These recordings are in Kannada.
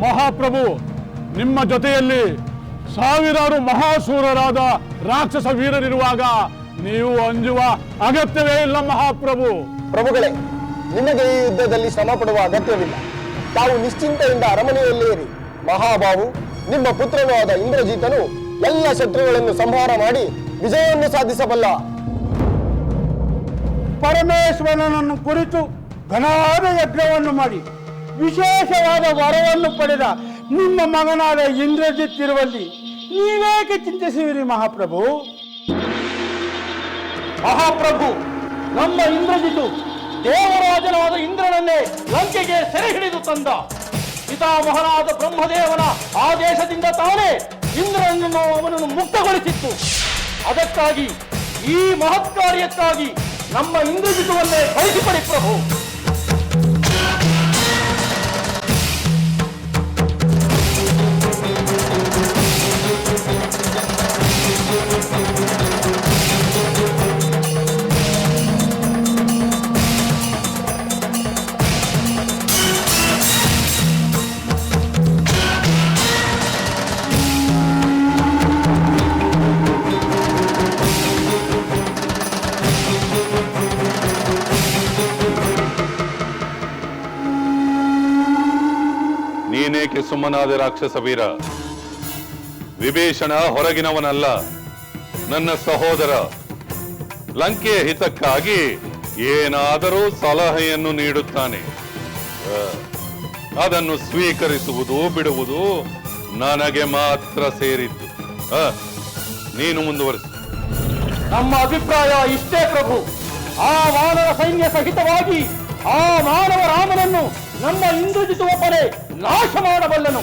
ಮಹಾಪ್ರಭು, ನಿಮ್ಮ ಜೊತೆಯಲ್ಲಿ ಸಾವಿರಾರು ಮಹಾಸೂರರಾದ ರಾಕ್ಷಸ ವೀರರಿರುವಾಗ ನೀವು ಅಂಜುವ ಅಗತ್ಯವೇ ಇಲ್ಲ ಮಹಾಪ್ರಭು. ಪ್ರಭುಗಳೇ, ನಿಮಗೆ ಈ ಯುದ್ಧದಲ್ಲಿ ಶ್ರಮ ಪಡುವ ಅಗತ್ಯವಿಲ್ಲ. ತಾವು ನಿಶ್ಚಿಂತೆಯಿಂದ ಅರಮನೆಯಲ್ಲಿರಿ. ಮಹಾಬಾಹು, ನಿಮ್ಮ ಪುತ್ರನೂ ಆದ ಇಂದ್ರಜಿತನು ಎಲ್ಲ ಶತ್ರುಗಳನ್ನು ಸಂಹಾರ ಮಾಡಿ ವಿಜಯವನ್ನು ಸಾಧಿಸಬಲ್ಲ. ಪರಮೇಶ್ವರನನ್ನು ಕುರಿತು ಘನಾದ ಯಜ್ಞವನ್ನು ಮಾಡಿ ವಿಶೇಷವಾದ ವರವನ್ನು ಪಡೆದ ನಿಮ್ಮ ಮಗನಾದ ಇಂದ್ರಜಿತ್ ಇರುವಲ್ಲಿ ನೀವೇಕೆ ಚಿಂತಿಸುವಿರಿ ಮಹಾಪ್ರಭು? ಮಹಾಪ್ರಭು, ನಮ್ಮ ಇಂದ್ರಜಿತು ದೇವರಾಜನಾದ ಇಂದ್ರನನ್ನೇ ಲಂಕೆಗೆ ಸೆರೆ ಹಿಡಿದು ತಂದ. ಪಿತಾಮಹನಾದ ಬ್ರಹ್ಮದೇವನ ಆದೇಶದಿಂದ ತಾನೇ ಇಂದ್ರನನ್ನು ಅವನನ್ನು ಮುಕ್ತಗೊಳಿಸಿತ್ತು. ಅದಕ್ಕಾಗಿ ಈ ಮಹತ್ ಕಾರ್ಯಕ್ಕಾಗಿ ನಮ್ಮ ಇಂದ್ರಜಿತುವನ್ನೇ ಕಳಿಸಿಕೊಡಿ ಪ್ರಭು. ನೀನೇಕೆ ಸುಮ್ಮನಾದ ರಾಕ್ಷಸ ವೀರ? ವಿಭೀಷಣ ಹೊರಗಿನವನಲ್ಲ, ನನ್ನ ಸಹೋದರ. ಲಂಕೆಯ ಹಿತಕ್ಕಾಗಿ ಏನಾದರೂ ಸಲಹೆಯನ್ನು ನೀಡುತ್ತಾನೆ. ಅದನ್ನು ಸ್ವೀಕರಿಸುವುದು ಬಿಡುವುದು ನನಗೆ ಮಾತ್ರ ಸೇರಿದ್ದು. ನೀನು ಮುಂದುವರಿಸು. ನಮ್ಮ ಅಭಿಪ್ರಾಯ ಇಷ್ಟೇ ಪ್ರಭು. ಆ ವಾನರ ಸೈನ್ಯ ಸಹಿತವಾಗಿ ಆ ಮಾನವ ರಾಮನನ್ನು ನಮ್ಮ ಇಂದ್ರಜಿತು ಒಬ್ಬನೇ ನಾಶ ಮಾಡಬಲ್ಲನು.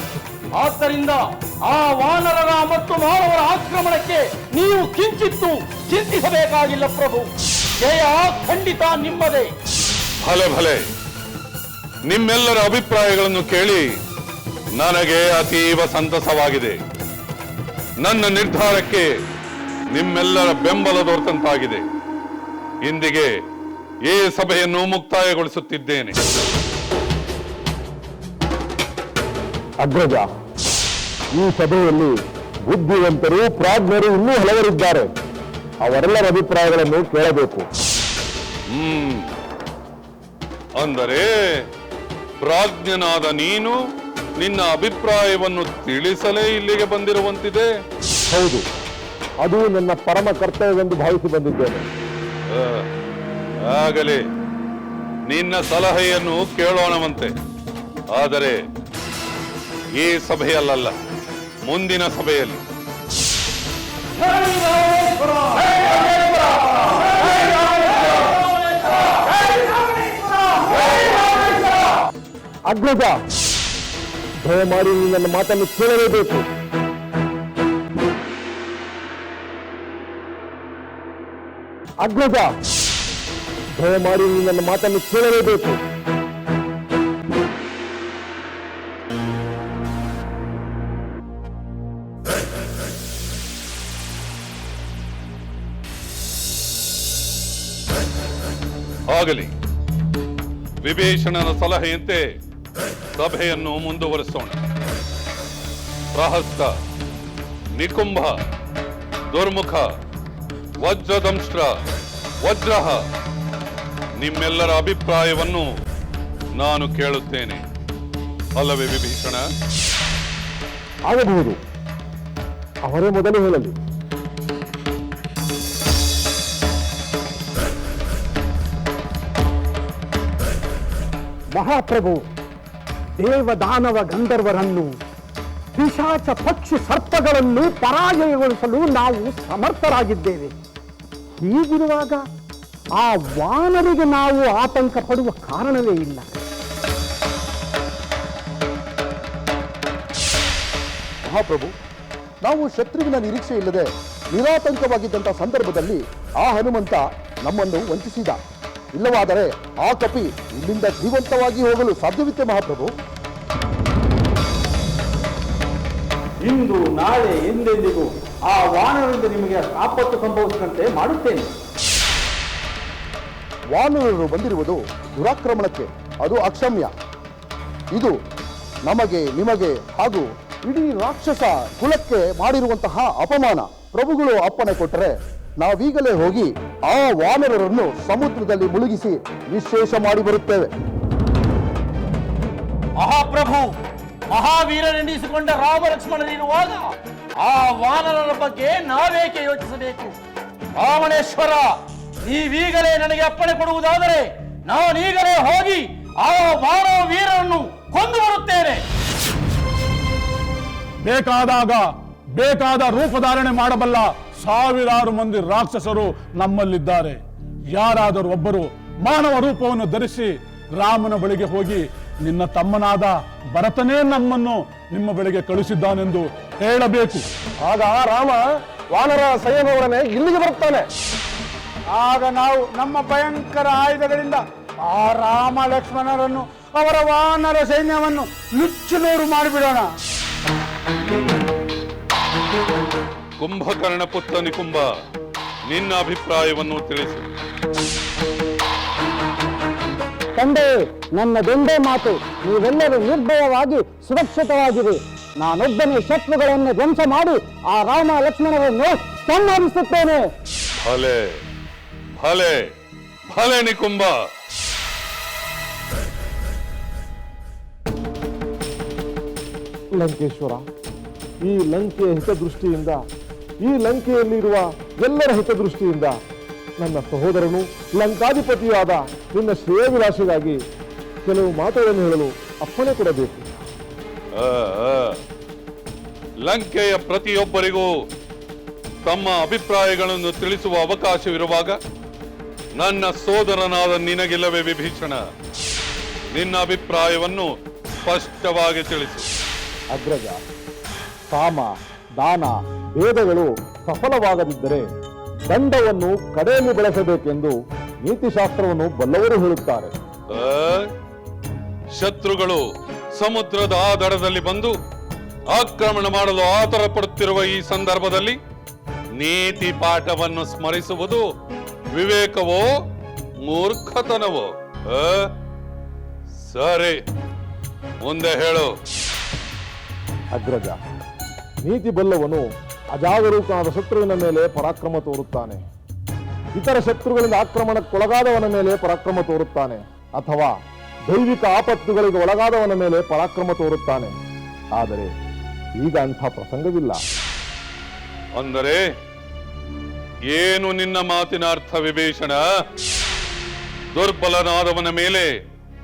ಆದ್ದರಿಂದ ಆ ವಾನರರ ಮತ್ತು ಮಾನವರ ಆಕ್ರಮಣಕ್ಕೆ ನೀವು ಕಿಂಚಿತ್ತು ಚಿಂತಿಸಬೇಕಾಗಿಲ್ಲ ಪ್ರಭು. ಜಯ ಖಂಡಿತ ನಿಮ್ಮದೇ. ಭಲೆ ಭಲೆ, ನಿಮ್ಮೆಲ್ಲರ ಅಭಿಪ್ರಾಯಗಳನ್ನು ಕೇಳಿ ನನಗೆ ಅತೀವ ಸಂತಸವಾಗಿದೆ. ನನ್ನ ನಿರ್ಧಾರಕ್ಕೆ ನಿಮ್ಮೆಲ್ಲರ ಬೆಂಬಲ ದೊರೆತಂತಾಗಿದೆ. ಇಂದಿಗೆ ಈ ಸಭೆಯನ್ನು ಮುಕ್ತಾಯಗೊಳಿಸುತ್ತಿದ್ದೇನೆ. ಅಗ್ರಜ, ಈ ಸಭೆಯಲ್ಲಿ ಬುದ್ಧಿವಂತರು ಪ್ರಾಜ್ಞರು ಇನ್ನೂ ಹಲವರಿದ್ದಾರೆ. ಅವರೆಲ್ಲರ ಅಭಿಪ್ರಾಯಗಳನ್ನು ಕೇಳಬೇಕು. ಅಂದರೆ ಪ್ರಾಜ್ಞನಾದ ನೀನು ನಿನ್ನ ಅಭಿಪ್ರಾಯವನ್ನು ತಿಳಿಸಲೇ ಇಲ್ಲಿಗೆ ಬಂದಿರುವಂತಿದೆ. ಹೌದು, ಅದು ನನ್ನ ಪರಮ ಕರ್ತವ್ಯವೆಂದು ಭಾವಿಸಿ ಬಂದಿದ್ದೇನೆ. ಆಗಲೇ ನಿನ್ನ ಸಲಹೆಯನ್ನು ಕೇಳೋಣವಂತೆ. ಆದರೆ ಈ ಸಭೆಯಲ್ಲ, ಮುಂದಿನ ಸಭೆಯಲ್ಲಿ. ಅಗ್ರಜ, ದಯಮಾಡಿ ನನ್ನ ಮಾತನ್ನು ಕೇಳಲೇಬೇಕು. ಅಗ್ರಜ, ದಯಮಾಡಿ ನನ್ನ ಮಾತನ್ನು ಕೇಳಲೇಬೇಕು. ಆಗಲಿ, ವಿಭೀಷಣನ ಸಲಹೆಯಂತೆ ಸಭೆಯನ್ನು ಮುಂದುವರಿಸೋಣ. ಪ್ರಹಸ್ತ, ನಿಕುಂಭ, ದುರ್ಮುಖ, ವಜ್ರದಂಷ್ಟ್ರ, ವಜ್ರಹ, ನಿಮ್ಮೆಲ್ಲರ ಅಭಿಪ್ರಾಯವನ್ನು ನಾನು ಕೇಳುತ್ತೇನೆ. ಅಲ್ಲವೇ ವಿಭೀಷಣ? ಆಗಬಹುದು, ಅವರೇ ಮೊದಲು ಹೇಳಲಿ. ಮಹಾಪ್ರಭು, ದೇವದಾನವ ಗಂಧರ್ವರನ್ನು ಪಿಶಾಚ ಪಕ್ಷಿ ಸರ್ಪಗಳನ್ನು ಪರಾಜಯಗೊಳಿಸಲು ನಾವು ಸಮರ್ಥರಾಗಿದ್ದೇವೆ. ಹೀಗಿರುವಾಗ ಆ ವಾನರಿಗೆ ನಾವು ಆತಂಕ ಪಡುವ ಕಾರಣವೇ ಇಲ್ಲ. ಮಹಾಪ್ರಭು, ನಾವು ಶತ್ರುವಿನ ನಿರೀಕ್ಷೆ ಇಲ್ಲದೆ ನಿರಾತಂಕವಾಗಿದ್ದಂಥ ಸಂದರ್ಭದಲ್ಲಿ ಆ ಹನುಮಂತ ನಮ್ಮನ್ನು ವಂಚಿಸಿದ. ಇಲ್ಲವಾದರೆ ಆ ಕಪಿ ಇಲ್ಲಿಂದ ಜೀವಂತವಾಗಿ ಹೋಗಲು ಸಾಧ್ಯವಿತ್ತೆ ಮಹಾಪ್ರಭು. ಇಂದು ನಾಳೆ ಎಂದೆಂದಿಗೂ ಆ ವಾನರರಿಂದ ನಿಮಗೆ ಆಪತ್ತು ಸಂಭವಿಸಿದಂತೆ ಮಾಡುತ್ತೇನೆ. ವಾನರರು ಬಂದಿರುವುದು ದುರಾಕ್ರಮಣಕ್ಕೆ, ಅದು ಅಕ್ಷಮ್ಯ. ಇದು ನಮಗೆ ನಿಮಗೆ ಹಾಗೂ ಇಡೀ ರಾಕ್ಷಸ ಕುಲಕ್ಕೆ ಮಾಡಿರುವಂತಹ ಅಪಮಾನ ಪ್ರಭುಗಳು ಅಪ್ಪಣೆ ಕೊಟ್ಟರೆ ನಾವೀಗಲೇ ಹೋಗಿ ಆ ವಾನರರನ್ನು ಸಮುದ್ರದಲ್ಲಿ ಮುಳುಗಿಸಿ ನಿಶ್ಶೇಷ ಮಾಡಿ ಬರುತ್ತೇವೆ. ಮಹಾಪ್ರಭು, ಮಹಾವೀರನೆನಿಸಿಕೊಂಡ ರಾಮ ಲಕ್ಷ್ಮಣರಿರುವಾಗ ಆ ವಾನರರ ಬಗ್ಗೆ ನಾವೇಕೆ ಯೋಚಿಸಬೇಕು? ರಾವಣೇಶ್ವರ, ನೀವೀಗಲೇ ನನಗೆ ಅಪ್ಪಣೆ ಕೊಡುವುದಾದರೆ ನಾನೀಗಲೇ ಹೋಗಿ ಆ ವಾನರ ವೀರರನ್ನು ಕೊಂದು ಬರುತ್ತೇನೆ. ಬೇಕಾದಾಗ ಬೇಕಾದ ರೂಪಧಾರಣೆ ಮಾಡಬಲ್ಲ ಸಾವಿರಾರು ಮಂದಿ ರಾಕ್ಷಸರು ನಮ್ಮಲ್ಲಿದ್ದಾರೆ. ಯಾರಾದರೂ ಒಬ್ಬರು ಮಾನವ ರೂಪವನ್ನು ಧರಿಸಿ ರಾಮನ ಬಳಿಗೆ ಹೋಗಿ ನಿನ್ನ ತಮ್ಮನಾದ ಭರತನೇ ನಮ್ಮನ್ನು ನಿಮ್ಮ ಬಳಿಗೆ ಕಳುಹಿಸಿದ್ದಾನೆಂದು ಹೇಳಬೇಕು. ಆಗ ರಾಮ ವಾನರ ಸೈನ್ಯವರನ್ನೇ ಇಲ್ಲಿಗೆ ಬರುತ್ತಾನೆ. ಆಗ ನಾವು ನಮ್ಮ ಭಯಂಕರ ಆಯುಧಗಳಿಂದ ಆ ರಾಮ ಲಕ್ಷ್ಮಣರನ್ನು ಅವರ ವಾನರ ಸೈನ್ಯವನ್ನು ನುಚ್ಚುನೂರು ಮಾಡಿಬಿಡೋಣ. ಕುಂಭಕರ್ಣ ಪುತ್ರ ನಿಕುಂಭ, ನಿನ್ನ ಅಭಿಪ್ರಾಯವನ್ನು ತಿಳಿಸು. ತಂದೆ, ನನ್ನದೊಂದೇ ಮಾತು, ನೀವೆಲ್ಲರೂ ನಿರ್ಭಯವಾಗಿ ಸುರಕ್ಷಿತವಾಗಿರಿ. ನಾನೊಬ್ಬನೇ ಶತ್ರುಗಳನ್ನು ಧ್ವಂಸ ಮಾಡಿ ಆ ರಾಮ ಲಕ್ಷ್ಮಣರನ್ನು ಸಂಹರಿಸುತ್ತೇನೆ. ಭಲೆ ಭಲೆ ಭಲೆ ನಿಕುಂಭ. ಲಂಕೇಶ್ವರ, ಈ ಲಂಕೆಯ ಹಿತದೃಷ್ಟಿಯಿಂದ, ಈ ಲಂಕೆಯಲ್ಲಿರುವ ಎಲ್ಲರ ಹಿತದೃಷ್ಟಿಯಿಂದ ನನ್ನ ಸಹೋದರನು ಲಂಕಾಧಿಪತಿಯಾದ ನಿನ್ನ ಶ್ರೇಯವಿಲಾಸೆಗಾಗಿ ಕೆಲವು ಮಾತುಗಳನ್ನು ಹೇಳಲು ಅಪ್ಪಣೆ ಕೊಡಬೇಕು. ಲಂಕೆಯ ಪ್ರತಿಯೊಬ್ಬರಿಗೂ ತಮ್ಮ ಅಭಿಪ್ರಾಯಗಳನ್ನು ತಿಳಿಸುವ ಅವಕಾಶವಿರುವಾಗ ನನ್ನ ಸೋದರನಾದ ನಿನಗಿಲ್ಲವೇ ವಿಭೀಷಣ, ನಿನ್ನ ಅಭಿಪ್ರಾಯವನ್ನು ಸ್ಪಷ್ಟವಾಗಿ ತಿಳಿಸು. ಅಗ್ರಜ, ಸಾಮ ದಾನ ಭೇದಗಳು ಸಫಲವಾಗದಿದ್ದರೆ ದಂಡವನ್ನು ಕಡೆಯಲ್ಲಿ ಬಳಸಬೇಕೆಂದು ನೀತಿಶಾಸ್ತ್ರವನ್ನು ಬಲ್ಲವರು ಹೇಳುತ್ತಾರೆ. ಶತ್ರುಗಳು ಸಮುದ್ರದ ಆ ದಡದಲ್ಲಿ ಬಂದು ಆಕ್ರಮಣ ಮಾಡಲು ಆತರ ಪಡುತ್ತಿರುವ ಈ ಸಂದರ್ಭದಲ್ಲಿ ನೀತಿ ಪಾಠವನ್ನು ಸ್ಮರಿಸುವುದು ವಿವೇಕವೋ ಮೂರ್ಖತನವೋ? ಸರಿ, ಮುಂದೆ ಹೇಳು. ಅಗ್ರಜ, ನೀತಿ ಬಲ್ಲವನು ಅಜಾಗರೂಕನಾದ ಶತ್ರುವಿನ ಮೇಲೆ ಪರಾಕ್ರಮ ತೋರುತ್ತಾನೆ, ಇತರ ಶತ್ರುಗಳಿಂದ ಆಕ್ರಮಣಕ್ಕೊಳಗಾದವನ ಮೇಲೆ ಪರಾಕ್ರಮ ತೋರುತ್ತಾನೆ, ಅಥವಾ ದೈವಿಕ ಆಪತ್ತುಗಳಿಗೆ ಒಳಗಾದವನ ಮೇಲೆ ಪರಾಕ್ರಮ ತೋರುತ್ತಾನೆ. ಆದರೆ ಈಗ ಅಂಥ ಪ್ರಸಂಗವಿಲ್ಲ. ಅಂದರೆ ಏನು ನಿನ್ನ ಮಾತಿನ ಅರ್ಥ ವಿಭೀಷಣ? ದುರ್ಬಲನಾದವನ ಮೇಲೆ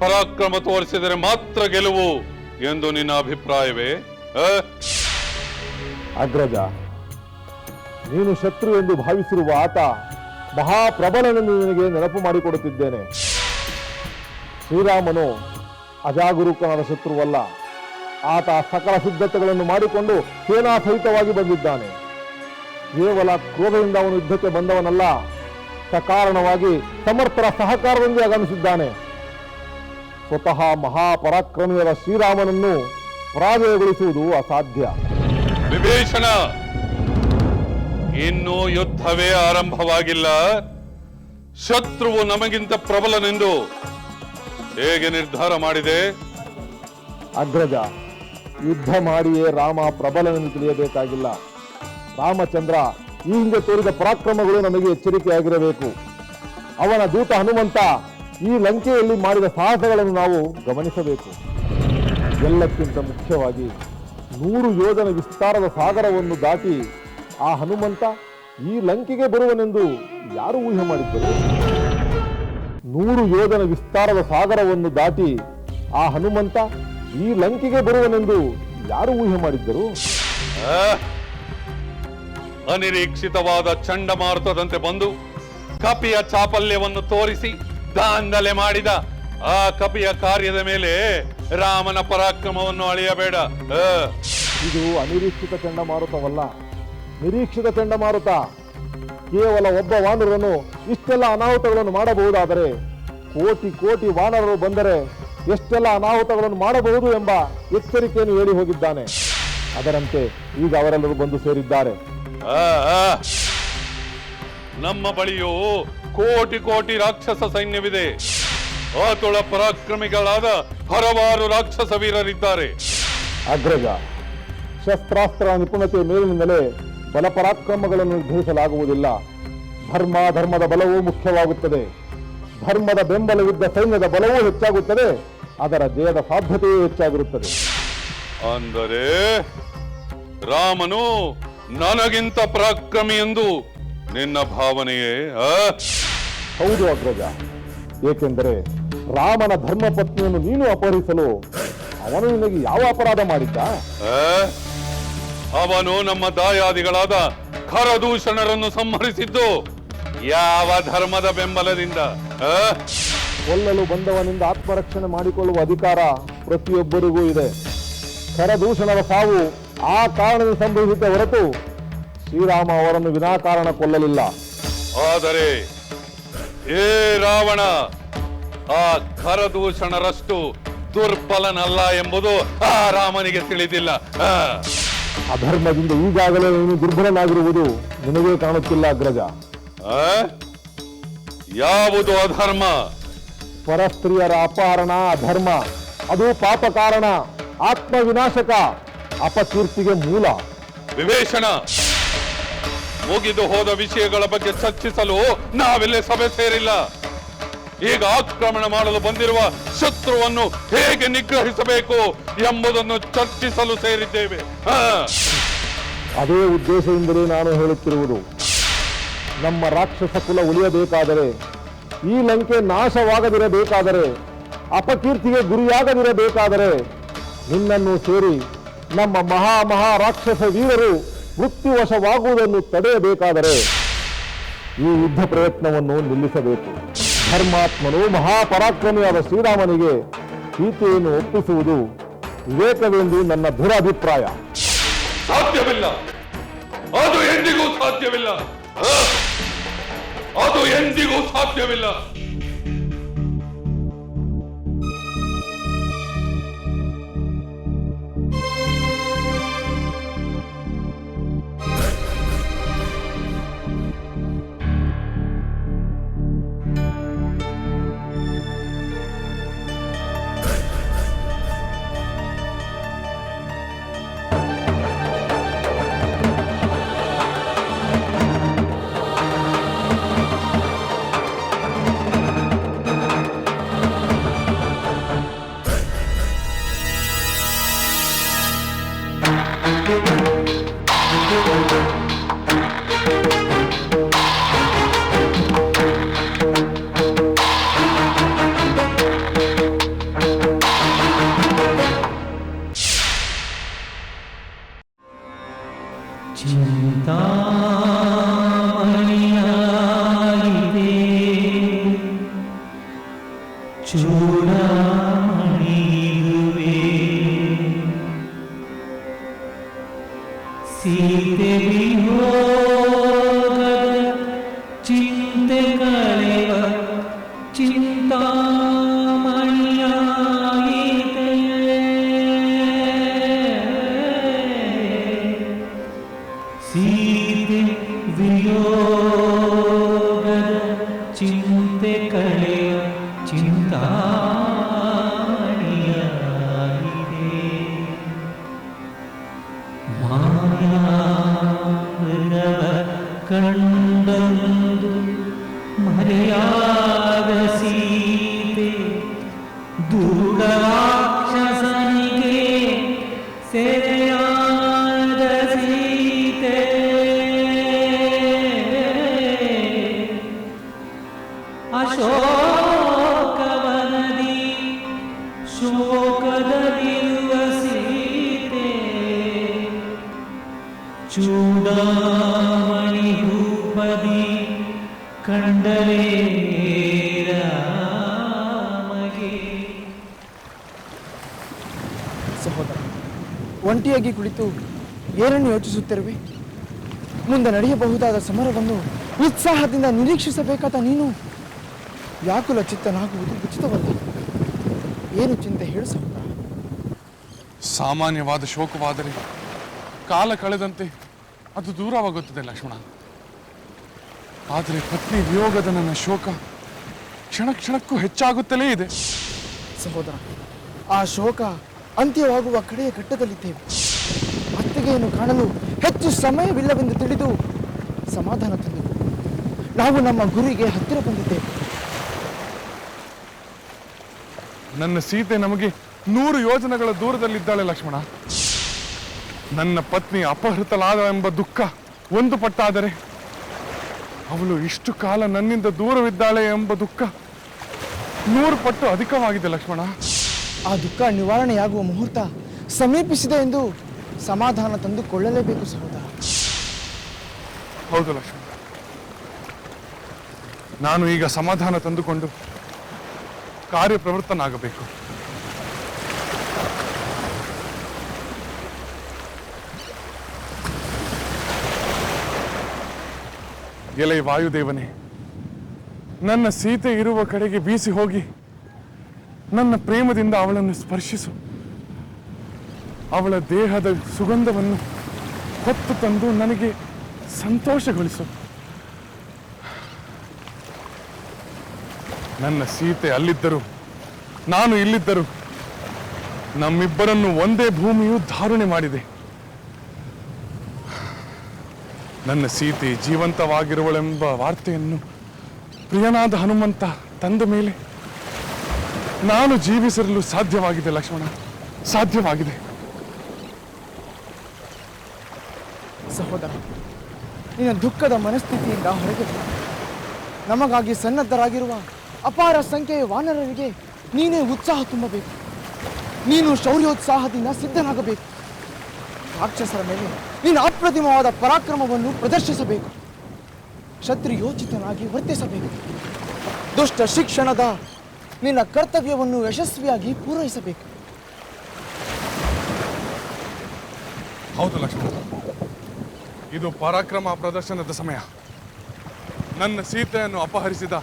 ಪರಾಕ್ರಮ ತೋರಿಸಿದರೆ ಮಾತ್ರ ಗೆಲುವು ಎಂದು ನಿನ್ನ ಅಭಿಪ್ರಾಯವೇ? ಅಗ್ರಜ, ನೀನು ಶತ್ರು ಎಂದು ಭಾವಿಸಿರುವ ಆತ ಮಹಾಪ್ರಬಲನೆಂದು ನಿನಗೆ ನೆನಪು ಮಾಡಿಕೊಡುತ್ತಿದ್ದೇನೆ. ಶ್ರೀರಾಮನು ಅಜಾಗರೂಕನಾದ ಶತ್ರುವಲ್ಲ. ಆತ ಸಕಲ ಸಿದ್ಧತೆಗಳನ್ನು ಮಾಡಿಕೊಂಡು ಸೇನಾ ಸಹಿತವಾಗಿ ಬಂದಿದ್ದಾನೆ. ಕೇವಲ ಕ್ರೋಧದಿಂದ ಅವನು ಯುದ್ಧಕ್ಕೆ ಬಂದವನಲ್ಲ, ಸಕಾರಣವಾಗಿ ಸಮರ್ಥರ ಸಹಕಾರದೊಂದಿಗೆ ಆಗಮಿಸಿದ್ದಾನೆ. ಸ್ವತಃ ಮಹಾಪರಾಕ್ರಮಿಯಾದ ಶ್ರೀರಾಮನನ್ನು ಪರಾಜಯಗೊಳಿಸುವುದು ಅಸಾಧ್ಯ. ವಿಭೀಷಣ, ಇನ್ನೂ ಯುದ್ಧವೇ ಆರಂಭವಾಗಿಲ್ಲ. ಶತ್ರುವು ನಮಗಿಂತ ಪ್ರಬಲನೆಂದು ಹೇಗೆ ನಿರ್ಧಾರ ಮಾಡಿದೆ? ಅಗ್ರಜ, ಯುದ್ಧ ಮಾಡಿಯೇ ರಾಮ ಪ್ರಬಲನೆಂದು ತಿಳಿಯಬೇಕಾಗಿಲ್ಲ. ರಾಮಚಂದ್ರ ಈ ಹಿಂದೆ ತೋರಿದ ಪರಾಕ್ರಮಗಳು ನಮಗೆ ಎಚ್ಚರಿಕೆಯಾಗಿರಬೇಕು. ಅವನ ದೂತ ಹನುಮಂತ ಈ ಲಂಕೆಯಲ್ಲಿ ಮಾಡಿದ ಸಾಹಸಗಳನ್ನು ನಾವು ಗಮನಿಸಬೇಕು. ಎಲ್ಲಕ್ಕಿಂತ ಮುಖ್ಯವಾಗಿ 100 ಯೋಜನ ವಿಸ್ತಾರದ ಸಾಗರವನ್ನು ದಾಟಿ ಆ ಹನುಮಂತ ಈ ಲಂಕೆಗೆ ಬರುವನೆಂದು ಯಾರು ಊಹೆ ಮಾಡಿದ್ದರು? 100 ಯೋಜನ ವಿಸ್ತಾರದ ಸಾಗರವನ್ನು ದಾಟಿ ಆ ಹನುಮಂತ ಈ ಲಂಕೆಗೆ ಬರುವನೆಂದು ಯಾರು ಊಹೆ ಮಾಡಿದ್ದರು? ಅನಿರೀಕ್ಷಿತವಾದ ಚಂಡಮಾರುತದಂತೆ ಬಂದು ಕಪಿಯ ಚಾಪಲ್ಯವನ್ನು ತೋರಿಸಿ ದಾಂಧಲೆ ಮಾಡಿದ ಆ ಕಪಿಯ ಕಾರ್ಯದ ಮೇಲೆ ರಾಮನ ಪರಾಕ್ರಮವನ್ನು ಅಳೆಯಬೇಡ. ಇದು ಅನಿರೀಕ್ಷಿತ ಚಂಡಮಾರುತವಲ್ಲ, ನಿರೀಕ್ಷಿತ ಚಂಡಮಾರುತ. ಕೇವಲ ಒಬ್ಬ ವಾನರನು ಇಷ್ಟೆಲ್ಲ ಅನಾಹುತಗಳನ್ನು ಮಾಡಬಹುದಾದರೆ ಕೋಟಿ ಕೋಟಿ ವಾನರರು ಬಂದರೆ ಎಷ್ಟೆಲ್ಲ ಅನಾಹುತಗಳನ್ನು ಮಾಡಬಹುದು ಎಂಬ ಎಚ್ಚರಿಕೆಯನ್ನು ಹೇಳಿ ಹೋಗಿದ್ದಾನೆ. ಅದರಂತೆ ಈಗ ಅವರೆಲ್ಲರೂ ಬಂದು ಸೇರಿದ್ದಾರೆ. ನಮ್ಮ ಬಳಿಯೂ ಕೋಟಿ ಕೋಟಿ ರಾಕ್ಷಸ ಸೈನ್ಯವಿದೆ. ಆತುಳ ಪರಾಕ್ರಮಿಗಳಾದ ಹಲವಾರು ರಾಕ್ಷಸ ವೀರರಿದ್ದಾರೆ. ಅಗ್ರಜ, ಶಸ್ತ್ರಾಸ್ತ್ರ ನಿಪುಣತೆ ಮೇಲಿನಿಂದಲೇ ಬಲಪರಾಕ್ರಮಗಳನ್ನು ನಿರ್ಧರಿಸಲಾಗುವುದಿಲ್ಲ. ಧರ್ಮದ ಬಲವೂ ಮುಖ್ಯವಾಗುತ್ತದೆ. ಧರ್ಮದ ಬೆಂಬಲವಿದ್ದ ಸೈನ್ಯದ ಬಲವೂ ಹೆಚ್ಚಾಗುತ್ತದೆ, ಅದರ ಜಯದ ಸಾಧ್ಯತೆಯೂ ಹೆಚ್ಚಾಗಿರುತ್ತದೆ. ಅಂದರೆ ರಾಮನು ನನಗಿಂತ ಪರಾಕ್ರಮಿ ಎಂದು ನಿನ್ನ ಭಾವನೆಯೇ? ಹೌದು ಅಗ್ರಜ, ಏಕೆಂದರೆ ರಾಮನ ಧರ್ಮಪತ್ನಿಯನ್ನು ನೀನು ಅಪಹರಿಸಲು ಅವನು ನಿನಗೆ ಯಾವ ಅಪರಾಧ ಮಾಡಿದ್ದ? ಅವನು ನಮ್ಮ ದಾಯಾದಿಗಳಾದ ಖರದೂಷಣರನ್ನು ಸಂಹರಿಸಿದ್ದು ಯಾವ ಧರ್ಮದ ಬೆಂಬಲದಿಂದ? ಕೊಲ್ಲಲು ಬಂದವನಿಂದ ಆತ್ಮರಕ್ಷಣೆ ಮಾಡಿಕೊಳ್ಳುವ ಅಧಿಕಾರ ಪ್ರತಿಯೊಬ್ಬರಿಗೂ ಇದೆ. ಖರದೂಷಣರ ಸಾವು ಆ ಕಾರಣದಿಂದ ಸಂಭವಿಸಿದ್ದ ಹೊರತು ಶ್ರೀರಾಮ ಅವರನ್ನು ವಿನಾಕಾರಣ ಕೊಲ್ಲಲಿಲ್ಲ. ಆದರೆ ಏ ರಾವಣ, ಆ ಖರದೂಷಣರಷ್ಟು ದುರ್ಬಲನಲ್ಲ ಎಂಬುದು ಆ ರಾಮನಿಗೆ ತಿಳಿದಿಲ್ಲ. ಅಧರ್ಮದಿಂದ ಈಗಾಗಲೇ ನೀನು ದುರ್ಬಲನಾಗಿರುವುದು ನಿನಗೇ ಕಾಣುತ್ತಿಲ್ಲ ಅಗ್ರಜ. ಯಾವುದು ಅಧರ್ಮ? ಪರಸ್ತ್ರೀಯರ ಅಪಹರಣ ಅಧರ್ಮ. ಅದು ಪಾಪ ಕಾರಣ, ಆತ್ಮವಿನಾಶಕ, ಅಪಕೀರ್ತಿಗೆ ಮೂಲ. ವಿವೇಚನ, ಮುಗಿದು ಹೋದ ವಿಷಯಗಳ ಬಗ್ಗೆ ಚರ್ಚಿಸಲು ನಾವೆಲ್ಲೇ ಸಭೆ ಸೇರಿಲ್ಲ. ಈಗ ಆಕ್ರಮಣ ಮಾಡಲು ಬಂದಿರುವ ಶತ್ರುವನ್ನು ಹೇಗೆ ನಿಗ್ರಹಿಸಬೇಕು ಎಂಬುದನ್ನು ಚರ್ಚಿಸಲು ಸೇರಿದ್ದೇವೆ. ಅದೇ ಉದ್ದೇಶದಿಂದಲೇ ನಾನು ಹೇಳುತ್ತಿರುವುದು. ನಮ್ಮ ರಾಕ್ಷಸ ಕುಲ ಉಳಿಯಬೇಕಾದರೆ, ಈ ಲಂಕೆ ನಾಶವಾಗದಿರಬೇಕಾದರೆ, ಅಪಕೀರ್ತಿಗೆ ಗುರಿಯಾಗದಿರಬೇಕಾದರೆ, ನಿನ್ನನ್ನು ಸೇರಿ ನಮ್ಮ ಮಹಾ ರಾಕ್ಷಸ ವೀರರು ಮೃತ್ಯುವಶವಾಗುವುದನ್ನು ತಡೆಯಬೇಕಾದರೆ ಈ ಯುದ್ಧ ಪ್ರಯತ್ನವನ್ನು ನಿಲ್ಲಿಸಬೇಕು. ಧರ್ಮಾತ್ಮನು ಮಹಾಪರಾಕ್ರಮಿಯಾದ ಶ್ರೀರಾಮನಿಗೆ ಸೀತೆಯನ್ನು ಒಪ್ಪಿಸುವುದು ವಿವೇಕವೆಂದು ನನ್ನ ದೃಢ ಅಭಿಪ್ರಾಯ. ಸಾಧ್ಯವಿಲ್ಲ, ಅದು ಎಂದಿಗೂ ಸಾಧ್ಯವಿಲ್ಲ, ಅದು ಎಂದಿಗೂ ಸಾಧ್ಯವಿಲ್ಲ. ಸೀತೆ ವಿಯೋಗದ ಚಿಂತೆ ಕಳೆವ ಚಿಂತಾಮಣಿಯಾಯಿತೆ. ಸೀತೆ ವಿಯೋಗದ ಚಿಂತೆ ಕಳೆವ ಚಿಂತಾಮಣಿಯಾಯಿತೆ. ಕಂಡಂದು ಮರೆಯಾದ ಸೀತೆ ದುರ್ಗರಾಕ್ಷಸನಿಗೆ ಸೆರೆಯಾದ ಸೀತೆ. ಅಶೋಕವನದಿ ಶೋಕದಲ್ಲಿರುವ ಸೀತೆ ಚೂಡಾಮಣಿ ರೂಪದಿ ಕಂಡಲೇ ರಾಮಗೆ. ಸಹೋದರ, ಒಂಟಿಯಾಗಿ ಕುಳಿತು ಏನನ್ನು ಯೋಚಿಸುತ್ತಿರುವೆ? ಮುಂದೆ ನಡೆಯಬಹುದಾದ ಸಮರವನ್ನು ಉತ್ಸಾಹದಿಂದ ನಿರೀಕ್ಷಿಸಬೇಕಾದ ನೀನು ವ್ಯಾಕುಲ ಚಿತ್ತನಾಗುವುದು ಉಚಿತವಲ್ಲ. ಏನು ಚಿಂತೆ ಹೇಳು ಸಹೋದರ. ಸಾಮಾನ್ಯವಾದ ಶೋಕವಾದರೆ ಕಾಲ ಕಳೆದಂತೆ ಅದು ದೂರವಾಗುತ್ತದೆ ಲಕ್ಷ್ಮಣ. ಆದರೆ ಪತ್ನಿ ವಿಯೋಗದ ನನ್ನ ಶೋಕ ಕ್ಷಣ ಕ್ಷಣಕ್ಕೂ ಹೆಚ್ಚಾಗುತ್ತಲೇ ಇದೆ. ಸಹೋದರ, ಆ ಶೋಕ ಅಂತ್ಯವಾಗುವ ಕಡೆಯ ಘಟ್ಟದಲ್ಲಿದ್ದೇವೆ. ಅತ್ತಿಗೆಯನ್ನು ಕಾಣಲು ಹೆಚ್ಚು ಸಮಯವಿಲ್ಲವೆಂದು ತಿಳಿದು ಸಮಾಧಾನ ತಂದೆವು. ನಾವು ನಮ್ಮ ಗುರಿಗೆ ಹತ್ತಿರ ಬಂದಿದ್ದೇವೆ. ನನ್ನ ಸೀತೆ ನಮಗೆ 100 ಯೋಜನೆಗಳ ದೂರದಲ್ಲಿದ್ದಾಳೆ ಲಕ್ಷ್ಮಣ. ನನ್ನ ಪತ್ನಿ ಅಪಹೃತಳಾದ ಎಂಬ ದುಃಖ ಒಂದು ಪಟ್ಟಾದರೆ, ಅವಳು ಇಷ್ಟು ಕಾಲ ನನ್ನಿಂದ ದೂರವಿದ್ದಾಳೆ ಎಂಬ ದುಃಖ 100 ಪಟ್ಟು ಅಧಿಕವಾಗಿದೆ ಲಕ್ಷ್ಮಣ. ಆ ದುಃಖ ನಿವಾರಣೆಯಾಗುವ ಮುಹೂರ್ತ ಸಮೀಪಿಸಿದೆ ಎಂದು ಸಮಾಧಾನ ತಂದುಕೊಳ್ಳಲೇಬೇಕು ಸಹೋದರ. ಹೌದು ಲಕ್ಷ್ಮಣ, ನಾನು ಈಗ ಸಮಾಧಾನ ತಂದುಕೊಂಡು ಕಾರ್ಯಪ್ರವೃತ್ತನಾಗಬೇಕು. ಎಲೆ ವಾಯುದೇವನೇ, ನನ್ನ ಸೀತೆ ಇರುವ ಕಡೆಗೆ ಬೀಸಿ ಹೋಗಿ ನನ್ನ ಪ್ರೇಮದಿಂದ ಅವಳನ್ನು ಸ್ಪರ್ಶಿಸು. ಅವಳ ದೇಹದ ಸುಗಂಧವನ್ನು ಹೊತ್ತು ತಂದು ನನಗೆ ಸಂತೋಷಗೊಳಿಸು. ನನ್ನ ಸೀತೆ ಅಲ್ಲಿದ್ದರು, ನಾನು ಇಲ್ಲಿದ್ದರು, ನಮ್ಮಿಬ್ಬರನ್ನು ಒಂದೇ ಭೂಮಿಯು ಧಾರಣೆ ಮಾಡಿದೆ. ನನ್ನ ಸೀತೆ ಜೀವಂತವಾಗಿರುವಳೆಂಬ ವಾರ್ತೆಯನ್ನು ಪ್ರಿಯನಾದ ಹನುಮಂತ ತಂದ ಮೇಲೆ ನಾನು ಜೀವಿಸಲು ಸಾಧ್ಯವಾಗಿದೆ ಲಕ್ಷ್ಮಣ, ಸಾಧ್ಯವಾಗಿದೆ. ಸಹೋದರ, ನಿನ್ನ ದುಃಖದ ಮನಸ್ಥಿತಿಯಿಂದ ಹೊರಗೆ ಬಾ. ನಮಗಾಗಿ ಸನ್ನದ್ಧರಾಗಿರುವ ಅಪಾರ ಸಂಖ್ಯೆಯ ವಾನರರಿಗೆ ನೀನೇ ಉತ್ಸಾಹ ತುಂಬಬೇಕು. ನೀನು ಶೌರ್ಯೋತ್ಸಾಹದಿಂದ ಸಿದ್ಧನಾಗಬೇಕು. ರಾಕ್ಷಸರ ಮೇಲೆ ನಿನ್ನ ಅಪ್ರತಿಮವಾದ ಪರಾಕ್ರಮವನ್ನು ಪ್ರದರ್ಶಿಸಬೇಕು. ಶತ್ರುಯೋಚಿತನಾಗಿ ವರ್ತಿಸಬೇಕು. ದುಷ್ಟ ಶಿಕ್ಷಣದ ನಿನ್ನ ಕರ್ತವ್ಯವನ್ನು ಯಶಸ್ವಿಯಾಗಿ ಪೂರೈಸಬೇಕು. ಹೌದು ಲಕ್ಷ್ಮಣ, ಇದು ಪರಾಕ್ರಮ ಪ್ರದರ್ಶನದ ಸಮಯ. ನನ್ನ ಸೀತೆಯನ್ನು ಅಪಹರಿಸಿದ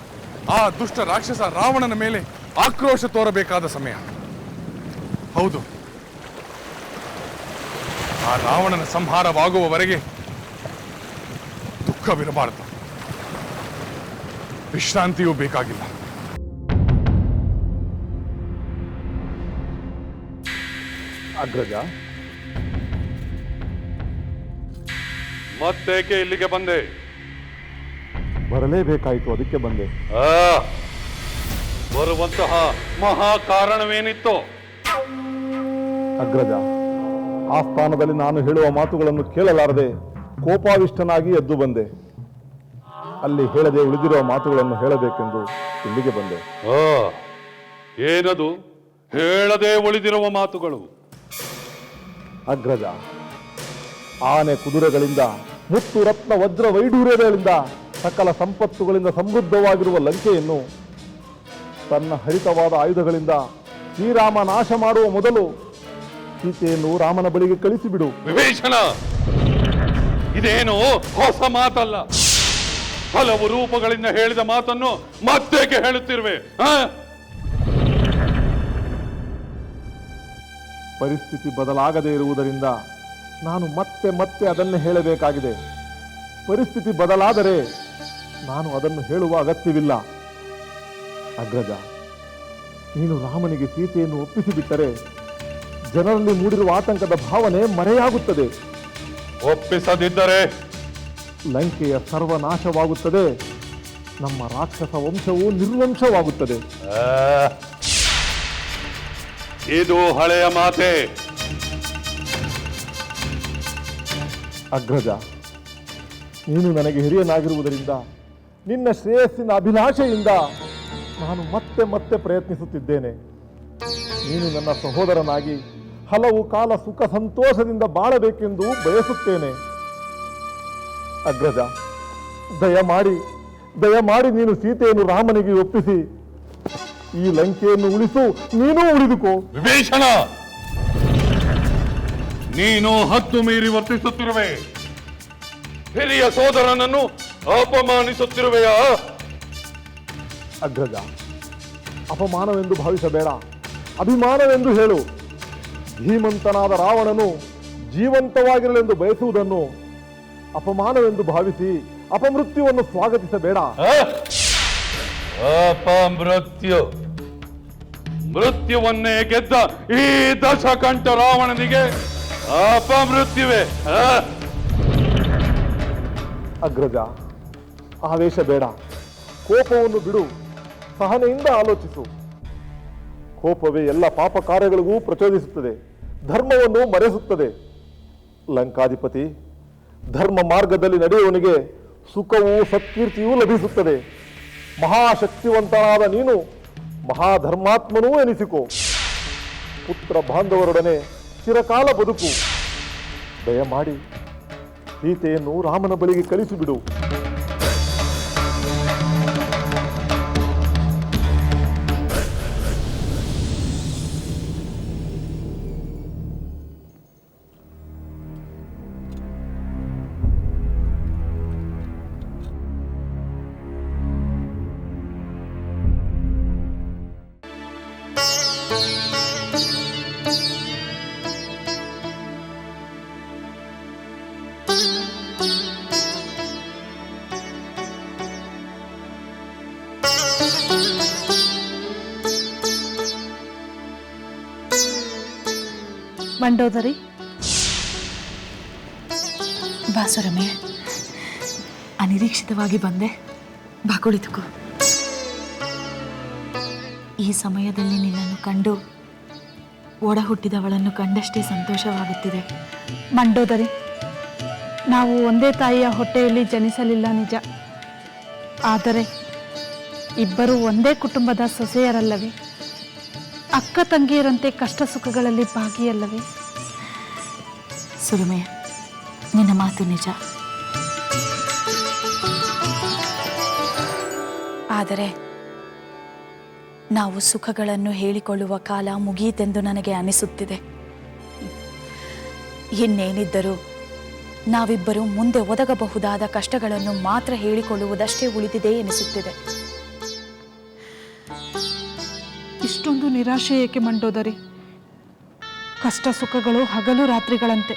ಆ ದುಷ್ಟ ರಾಕ್ಷಸ ರಾವಣನ ಮೇಲೆ ಆಕ್ರೋಶ ತೋರಬೇಕಾದ ಸಮಯ. ಹೌದು, ಆ ರಾವಣನ ಸಂಹಾರವಾಗುವವರೆಗೆ ದುಃಖವಿರಬಾರದು, ವಿಶ್ರಾಂತಿಯೂ ಬೇಕಾಗಿಲ್ಲ. ಅಗ್ರಜ, ಮತ್ತೇಕೆ ಇಲ್ಲಿಗೆ ಬಂದೆ? ಬರಲೇಬೇಕಾಯಿತು, ಅದಕ್ಕೆ ಬಂದೆ. ಬರುವಂತಹ ಮಹಾ ಕಾರಣವೇನಿತ್ತು? ಅಗ್ರಜ, ಆ ಸ್ಥಾನದಲ್ಲಿ ನಾನು ಹೇಳುವ ಮಾತುಗಳನ್ನು ಕೇಳಲಾರದೆ ಕೋಪಾವಿಷ್ಟನಾಗಿ ಎದ್ದು ಬಂದೆ. ಅಲ್ಲಿ ಹೇಳದೆ ಉಳಿದಿರುವ ಮಾತುಗಳನ್ನು ಹೇಳಬೇಕೆಂದು ಇಲ್ಲಿಗೆ ಬಂದೆ. ಏನದು ಹೇಳದೆ ಉಳಿದಿರುವ ಮಾತುಗಳು? ಅಗ್ರಜ, ಆನೆ ಕುದುರೆಗಳಿಂದ, ಮುತ್ತು ರತ್ನ ವಜ್ರ ವೈಢೂರ್ಯಗಳಿಂದ, ಸಕಲ ಸಂಪತ್ತುಗಳಿಂದ ಸಮೃದ್ಧವಾಗಿರುವ ಲಂಕೆಯನ್ನು ತನ್ನ ಹರಿತವಾದ ಆಯುಧಗಳಿಂದ ಶ್ರೀರಾಮ ನಾಶ ಮಾಡುವ ಮೊದಲು ಸೀತೆಯನ್ನು ರಾಮನ ಬಳಿಗೆ ಕಳಿಸಿಬಿಡು. ವಿಭೀಷಣ, ಇದೇನು ಹೊಸ ಮಾತಲ್ಲ. ಹಲವು ರೂಪಗಳಿಂದ ಹೇಳಿದ ಮಾತನ್ನು ಮತ್ತೇಕೆ ಹೇಳುತ್ತಿರುವೆ? ಪರಿಸ್ಥಿತಿ ಬದಲಾಗದೇ ಇರುವುದರಿಂದ ನಾನು ಮತ್ತೆ ಮತ್ತೆ ಅದನ್ನೇ ಹೇಳಬೇಕಾಗಿದೆ. ಪರಿಸ್ಥಿತಿ ಬದಲಾದರೆ ನಾನು ಅದನ್ನು ಹೇಳುವ ಅಗತ್ಯವಿಲ್ಲ. ಅಗ್ರಜ, ನೀನು ರಾಮನಿಗೆ ಸೀತೆಯನ್ನು ಒಪ್ಪಿಸಿಬಿಟ್ಟರೆ ಜನರಲ್ಲಿ ಮೂಡಿರುವ ಆತಂಕದ ಭಾವನೆ ಮರೆಯಾಗುತ್ತದೆ. ಒಪ್ಪಿಸದಿದ್ದರೆ ಲಂಕೆಯ ಸರ್ವನಾಶವಾಗುತ್ತದೆ. ನಮ್ಮ ರಾಕ್ಷಸ ವಂಶವು ನಿರ್ವಂಶವಾಗುತ್ತದೆ. ಇದು ಹಳೆಯ ಮಾತೆ. ಅಗ್ರಜ, ನೀನು ನನಗೆ ಹಿರಿಯನಾಗಿರುವುದರಿಂದ, ನಿನ್ನ ಶ್ರೇಯಸ್ಸಿನ ಅಭಿಲಾಷೆಯಿಂದ ನಾನು ಮತ್ತೆ ಮತ್ತೆ ಪ್ರಯತ್ನಿಸುತ್ತಿದ್ದೇನೆ. ನೀನು ನನ್ನ ಸಹೋದರನಾಗಿ ಹಲವು ಕಾಲ ಸುಖ ಸಂತೋಷದಿಂದ ಬಾಳಬೇಕೆಂದು ಬಯಸುತ್ತೇನೆ. ಅಗ್ರಜ, ದಯಮಾಡಿ ನೀನು ಸೀತೆಯನ್ನು ರಾಮನಿಗೆ ಒಪ್ಪಿಸಿ ಈ ಲಂಕೆಯನ್ನು ಉಳಿಸು, ನೀನೂ ಉಳಿದುಕೋ. ವಿಭೀಷಣ, ನೀನು ಹದ್ದು ಮೀರಿ ವರ್ತಿಸುತ್ತಿರುವೆ. ಹಿರಿಯ ಸೋದರನನ್ನು ಅಪಮಾನಿಸುತ್ತಿರುವೆಯಾ? ಅಗ್ರಜ, ಅಪಮಾನವೆಂದು ಭಾವಿಸಬೇಡ, ಅಭಿಮಾನವೆಂದು ಹೇಳು. ಧೀಮಂತನಾದ ರಾವಣನು ಜೀವಂತವಾಗಿರಲೆಂದು ಬಯಸುವುದನ್ನು ಅಪಮಾನವೆಂದು ಭಾವಿಸಿ ಅಪಮೃತ್ಯುವನ್ನು ಸ್ವಾಗತಿಸಬೇಡ. ಅಪಮೃತ್ಯು ಮೃತ್ಯುವನ್ನೇ ಗೆದ್ದ ಈ ದಶಕಂಠ ರಾವಣನಿಗೆ ಅಪಮೃತ್ಯುವೆ. ಅಗ್ರಜ, ಆವೇಶ ಬೇಡ, ಕೋಪವನ್ನು ಬಿಡು, ಸಹನೆಯಿಂದ ಆಲೋಚಿಸು. ಕೋಪವೇ ಎಲ್ಲ ಪಾಪ ಕಾರ್ಯಗಳಿಗೂ ಪ್ರಚೋದಿಸುತ್ತದೆ, ಧರ್ಮವನ್ನು ಮರೆಸುತ್ತದೆ. ಲಂಕಾಧಿಪತಿ, ಧರ್ಮ ಮಾರ್ಗದಲ್ಲಿ ನಡೆಯುವವನಿಗೆ ಸುಖವೂ ಸತ್ಕೀರ್ತಿಯೂ ಲಭಿಸುತ್ತದೆ. ಮಹಾಶಕ್ತಿವಂತನಾದ ನೀನು ಮಹಾಧರ್ಮಾತ್ಮನೂ ಎನಿಸಿಕೋ. ಪುತ್ರ ಬಾಂಧವರೊಡನೆ ಚಿರಕಾಲ ಬದುಕು. ದಯಮಾಡಿ ಸೀತೆಯನ್ನು ರಾಮನ ಬಳಿಗೆ ಕಳಿಸಿಬಿಡು. ಮಂಡೋದರಿ, ಬಾ ಸುರಮೆ, ಅನಿರೀಕ್ಷಿತವಾಗಿ ಬಂದೆ. ಬಾ ಕುಳಿತುಕೋ. ಈ ಸಮಯದಲ್ಲಿ ನಿನ್ನನ್ನು ಕಂಡು ಒಡ ಹುಟ್ಟಿದವಳನ್ನು ಕಂಡಷ್ಟೇ ಸಂತೋಷವಾಗುತ್ತಿದೆ. ಮಂಡೋದರಿ, ನಾವು ಒಂದೇ ತಾಯಿಯ ಹೊಟ್ಟೆಯಲ್ಲಿ ಜನಿಸಲಿಲ್ಲ ನಿಜ, ಆದರೆ ಇಬ್ಬರು ಒಂದೇ ಕುಟುಂಬದ ಸೊಸೆಯರಲ್ಲವೇ? ಅಕ್ಕ ತಂಗಿಯರಂತೆ ಕಷ್ಟ ಸುಖಗಳಲ್ಲಿ ಭಾಗಿಯಲ್ಲವೇ? ಸುರುಮೆ, ನಿನ್ನ ಮಾತು ನಿಜ. ಆದರೆ ನಾವು ಸುಖಗಳನ್ನು ಹೇಳಿಕೊಳ್ಳುವ ಕಾಲ ಮುಗಿಯಿತೆಂದು ನನಗೆ ಅನಿಸುತ್ತಿದೆ. ಇನ್ನೇನಿದ್ದರೂ ನಾವಿಬ್ಬರು ಮುಂದೆ ಒದಗಬಹುದಾದ ಕಷ್ಟಗಳನ್ನು ಮಾತ್ರ ಹೇಳಿಕೊಳ್ಳುವುದಷ್ಟೇ ಉಳಿದಿದೆ ಎನಿಸುತ್ತಿದೆ. ಇಷ್ಟೊಂದು ನಿರಾಶೆ ಏಕೆ ಮಂಡೋದರಿ? ಕಷ್ಟ ಸುಖಗಳು ಹಗಲು ರಾತ್ರಿಗಳಂತೆ.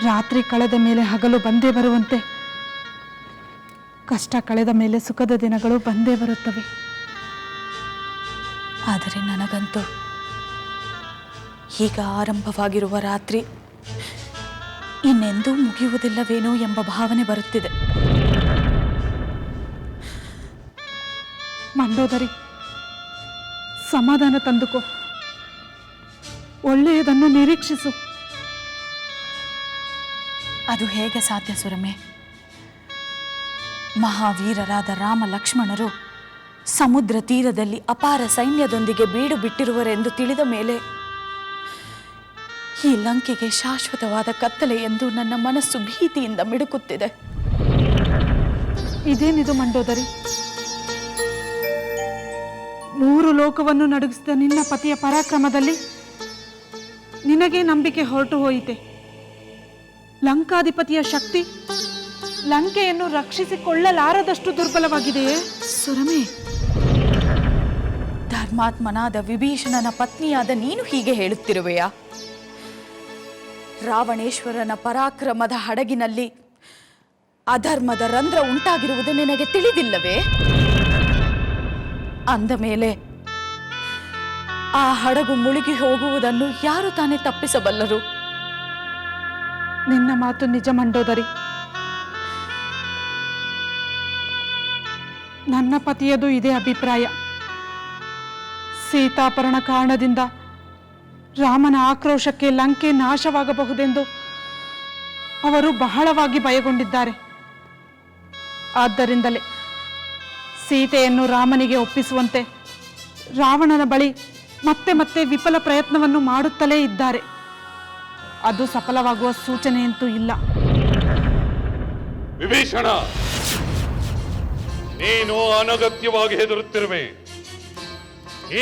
ರಾತ್ರಿ ಕಳೆದ ಮೇಲೆ ಹಗಲು ಬಂದೇ ಬರುವಂತೆ ಕಷ್ಟ ಕಳೆದ ಮೇಲೆ ಸುಖದ ದಿನಗಳು ಬಂದೇ ಬರುತ್ತವೆ. ಆದರೆ ನನಗಂತೂ ಈಗ ಆರಂಭವಾಗಿರುವ ರಾತ್ರಿ ಇನ್ನೆಂದೂ ಮುಗಿಯುವುದಿಲ್ಲವೇನೋ ಎಂಬ ಭಾವನೆ ಬರುತ್ತಿದೆ. ಮಂಡೋದರಿ, ಸಮಾಧಾನ ತಂದುಕೋ, ಒಳ್ಳೆಯದನ್ನು ನಿರೀಕ್ಷಿಸು. ಅದು ಹೇಗೆ ಸಾಧ್ಯ ಸುರಮೆ? ಮಹಾವೀರರಾದ ರಾಮ ಲಕ್ಷ್ಮಣರು ಸಮುದ್ರ ತೀರದಲ್ಲಿ ಅಪಾರ ಸೈನ್ಯದೊಂದಿಗೆ ಬೀಡು ಬಿಟ್ಟಿರುವರೆಂದು ತಿಳಿದ ಮೇಲೆ ಈ ಲಂಕೆಗೆ ಶಾಶ್ವತವಾದ ಕತ್ತಲೆ ಎಂದು ನನ್ನ ಮನಸ್ಸು ಭೀತಿಯಿಂದ ಮಿಡುಕುತ್ತಿದೆ. ಇದೇನಿದು ಮಂಡೋದರಿ? 3 ಲೋಕವನ್ನು ನಡುಗಿಸಿದ ನಿನ್ನ ಪತಿಯ ಪರಾಕ್ರಮದಲ್ಲಿ ನಿನಗೆ ನಂಬಿಕೆ ಹೊರಟು ಹೋಯಿತೆ. ಲಂಕಾಧಿಪತಿಯ ಶಕ್ತಿ ಲಂಕೆಯನ್ನು ರಕ್ಷಿಸಿಕೊಳ್ಳಲಾರದಷ್ಟು ದುರ್ಬಲವಾಗಿದೆಯೇ? ಸುರಮೆ, ಧರ್ಮಾತ್ಮನಾದ ವಿಭೀಷಣನ ಪತ್ನಿಯಾದ ನೀನು ಹೀಗೆ ಹೇಳುತ್ತಿರುವೆಯಾ? ರಾವಣೇಶ್ವರನ ಪರಾಕ್ರಮದ ಹಡಗಿನಲ್ಲಿ ಅಧರ್ಮದ ರಂಧ್ರ ಉಂಟಾಗಿರುವುದು ನಿನಗೆ ತಿಳಿದಿಲ್ಲವೇ? ಅಂದ ಮೇಲೆ ಆ ಹಡಗು ಮುಳುಗಿ ಹೋಗುವುದನ್ನು ಯಾರು ತಾನೇ ತಪ್ಪಿಸಬಲ್ಲರು? ನಿನ್ನ ಮಾತು ನಿಜ ಮಂಡೋದರಿ. ನನ್ನ ಪತಿಯದು ಇದೇ ಅಭಿಪ್ರಾಯ. ಸೀತಾಪರಣ ಕಾರಣದಿಂದ ರಾಮನ ಆಕ್ರೋಶಕ್ಕೆ ಲಂಕೆ ನಾಶವಾಗಬಹುದೆಂದು ಅವರು ಬಹಳವಾಗಿ ಭಯಗೊಂಡಿದ್ದಾರೆ. ಆದ್ದರಿಂದಲೇ ಸೀತೆಯನ್ನು ರಾಮನಿಗೆ ಒಪ್ಪಿಸುವಂತೆ ರಾವಣನ ಬಳಿ ಮತ್ತೆ ಮತ್ತೆ ವಿಫಲ ಪ್ರಯತ್ನವನ್ನು ಮಾಡುತ್ತಲೇ ಇದ್ದಾರೆ. ಅದು ಸಫಲವಾಗುವ ಸೂಚನೆಯಂತೂ ಇಲ್ಲ. ವಿಭೀಷಣ, ನೀನು ಅನಗತ್ಯವಾಗಿ ಹೆದರುತ್ತಿರುವೆ.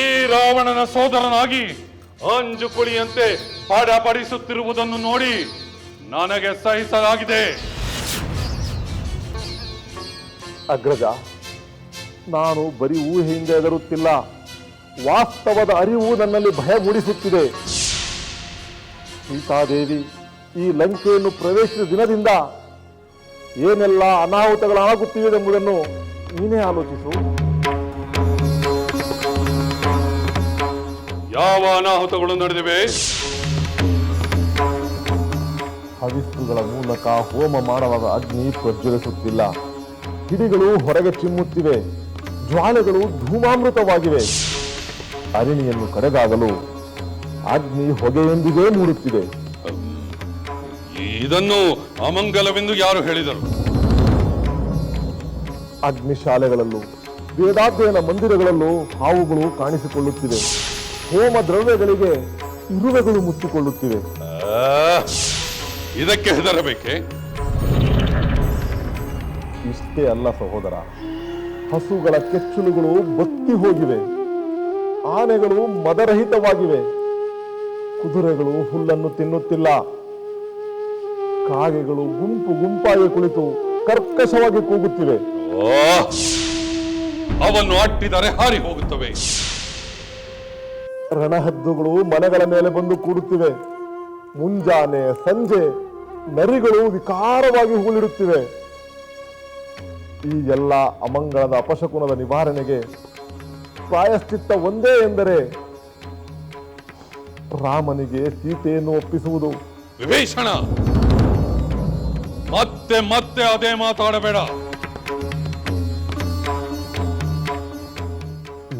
ಈ ರಾವಣನ ಸೋದರನಾಗಿ ಅಂಜು ಕುಳಿಯಂತೆ ಪಡಿಸುತ್ತಿರುವುದನ್ನು ನೋಡಿ ನನಗೆ ಸಹಿಸಲಾಗಿದೆ. ಅಗ್ರಜ, ನಾನು ಬರೀ ಊಹೆಯಿಂದ ಹೆದರುತ್ತಿಲ್ಲ, ವಾಸ್ತವದ ಅರಿವು ನನ್ನಲ್ಲಿ ಭಯ ಮೂಡಿಸುತ್ತಿದೆ. ಸೀತಾದೇವಿ ಈ ಲಂಕೆಯನ್ನು ಪ್ರವೇಶಿಸಿದ ದಿನದಿಂದ ಏನೆಲ್ಲ ಅನಾಹುತಗಳಾಗುತ್ತಿವೆ ಎಂಬುದನ್ನು ನೀನೇ ಆಲೋಚಿಸು. ಯಾವ ಅನಾಹುತಗಳು ನಡೆದಿವೆ? ಹವಿಸ್ಸುಗಳ ಮೂಲಕ ಹೋಮ ಮಾಡವಾದ ಅಗ್ನಿ ಪ್ರಜ್ವಲಿಸುತ್ತಿಲ್ಲ. ಕಿಡಿಗಳು ಹೊರಗೆ ಚಿಮ್ಮುತ್ತಿವೆ. ಜ್ವಾಲೆಗಳು ಧೂಮಾಮೃತವಾಗಿವೆ. ಅರಣಿಯನ್ನು ಕಡೆದಾಗಲು ಅಗ್ನಿ ಹೊಗೆಯೊಂದಿಗೆ ಮೂಡುತ್ತಿದೆ. ಇದನ್ನು ಅಮಂಗಲವೆಂದು ಯಾರು ಹೇಳಿದರು? ಅಗ್ನಿಶಾಲೆಗಳಲ್ಲೂ ವೇದಾಧ್ಯಯನ ಮಂದಿರಗಳಲ್ಲೂ ಹಾವುಗಳು ಕಾಣಿಸಿಕೊಳ್ಳುತ್ತಿವೆ. ಹೋಮ ದ್ರವ್ಯಗಳಿಗೆ ಇರುವೆಗಳು ಮುಚ್ಚಿಕೊಳ್ಳುತ್ತಿವೆ. ಇದಕ್ಕೆ ಹೆದರಬೇಕೆ? ಇಷ್ಟೇ ಅಲ್ಲ ಸಹೋದರ, ಹಸುಗಳ ಕೆಚ್ಚಲುಗಳು ಬತ್ತಿ ಹೋಗಿವೆ. ಆನೆಗಳು ಮದರಹಿತವಾಗಿವೆ. ಕುದುರೆಗಳು ಹುಲ್ಲನ್ನು ತಿನ್ನುತ್ತಿಲ್ಲ. ಕಾಗೆಗಳು ಗುಂಪು ಗುಂಪಾಗಿ ಕುಳಿತು ಕರ್ಕಶವಾಗಿ ಕೂಗುತ್ತಿವೆ. ಅವನ್ನು ಅಟ್ಟಿದರೆ ಹಾರಿ ಹೋಗುತ್ತವೆ. ರಣಹದ್ದುಗಳು ಮನೆಗಳ ಮೇಲೆ ಬಂದು ಕೂಡುತ್ತಿವೆ. ಮುಂಜಾನೆ ಸಂಜೆ ನರಿಗಳು ವಿಕಾರವಾಗಿ ಹೂಳಿಡುತ್ತಿವೆ. ಈ ಎಲ್ಲ ಅಮಂಗಳದ ಅಪಶಕುನದ ನಿವಾರಣೆಗೆ ಪ್ರಾಯಶ್ಚಿತ್ತ ಒಂದೇ ಎಂದರೆ ರಾಮನಿಗೆ ಸೀತೆಯನ್ನು ಒಪ್ಪಿಸುವುದು. ವಿಭೀಷಣ, ಮತ್ತೆ ಮತ್ತೆ ಅದೇ ಮಾತಾಡಬೇಡ.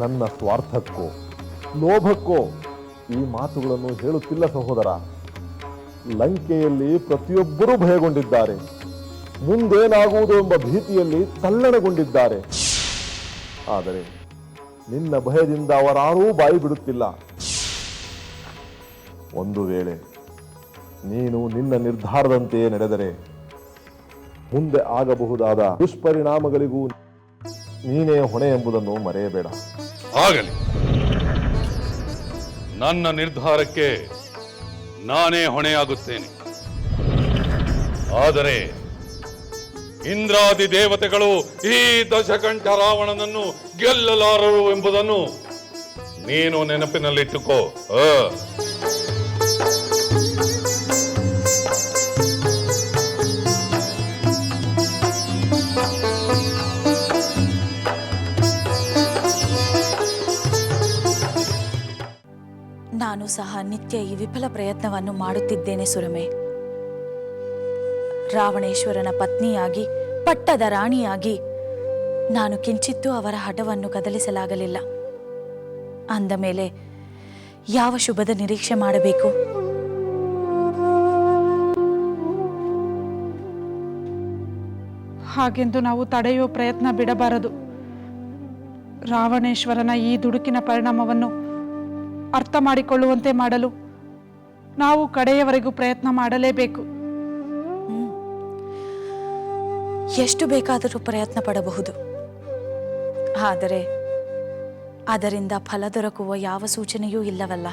ನನ್ನ ಸ್ವಾರ್ಥಕ್ಕೋ ಲೋಭಕ್ಕೋ ಈ ಮಾತುಗಳನ್ನು ಹೇಳುತ್ತಿಲ್ಲ ಸಹೋದರ. ಲಂಕೆಯಲ್ಲಿ ಪ್ರತಿಯೊಬ್ಬರೂ ಭಯಗೊಂಡಿದ್ದಾರೆ. ಮುಂದೇನಾಗುವುದು ಎಂಬ ಭೀತಿಯಲ್ಲಿ ತಲ್ಲಣಗೊಂಡಿದ್ದಾರೆ. ಆದರೆ ನಿನ್ನ ಭಯದಿಂದ ಅವರಾರೂ ಬಾಯಿ ಬಿಡುತ್ತಿಲ್ಲ. ಒಂದು ವೇಳೆ ನೀನು ನಿನ್ನ ನಿರ್ಧಾರದಂತೆಯೇ ನಡೆದರೆ ಮುಂದೆ ಆಗಬಹುದಾದ ದುಷ್ಪರಿಣಾಮಗಳಿಗೂ ನೀನೇ ಹೊಣೆ ಎಂಬುದನ್ನು ಮರೆಯಬೇಡ. ಆಗಲಿ, ನನ್ನ ನಿರ್ಧಾರಕ್ಕೆ ನಾನೇ ಹೊಣೆಯಾಗುತ್ತೇನೆ. ಆದರೆ ಇಂದ್ರಾದಿ ದೇವತೆಗಳು ಈ ದಶಕಂಠ ರಾವಣನನ್ನು ಗೆಲ್ಲಲಾರರು ಎಂಬುದನ್ನು ನೀನು ನೆನಪಿನಲ್ಲಿಟ್ಟುಕೋ. ನಾನು ಸಹ ನಿತ್ಯ ಈ ವಿಫಲ ಪ್ರಯತ್ನವನ್ನು ಮಾಡುತ್ತಿದ್ದೇನೆ ಸುರಮೆ. ರಾವಣೇಶ್ವರನ ಪತ್ನಿಯಾಗಿ ಪಟ್ಟದ ರಾಣಿಯಾಗಿ ನಾನು ಕಿಂಚಿತ್ತೂ ಅವರ ಹಠವನ್ನು ಕದಲಿಸಲಾಗಲಿಲ್ಲ. ಅಂದ ಮೇಲೆ ಯಾವ ಶುಭದ ನಿರೀಕ್ಷೆ ಮಾಡಬೇಕು? ಹಾಗೆಂದು ನಾವು ತಡೆಯುವ ಪ್ರಯತ್ನ ಬಿಡಬಾರದು. ರಾವಣೇಶ್ವರನ ಈ ದುಡುಕಿನ ಪರಿಣಾಮವನ್ನು ಅರ್ಥ ಮಾಡಿಕೊಳ್ಳುವಂತೆ ಮಾಡಲು ನಾವು ಕಡೆಯವರೆಗೂ ಪ್ರಯತ್ನ ಮಾಡಲೇಬೇಕು. ಎಷ್ಟು ಬೇಕಾದರೂ ಪ್ರಯತ್ನ ಪಡಬಹುದು. ಆದರೆ ಅದರಿಂದ ಫಲ ದೊರಕುವ ಯಾವ ಸೂಚನೆಯೂ ಇಲ್ಲವಲ್ಲ.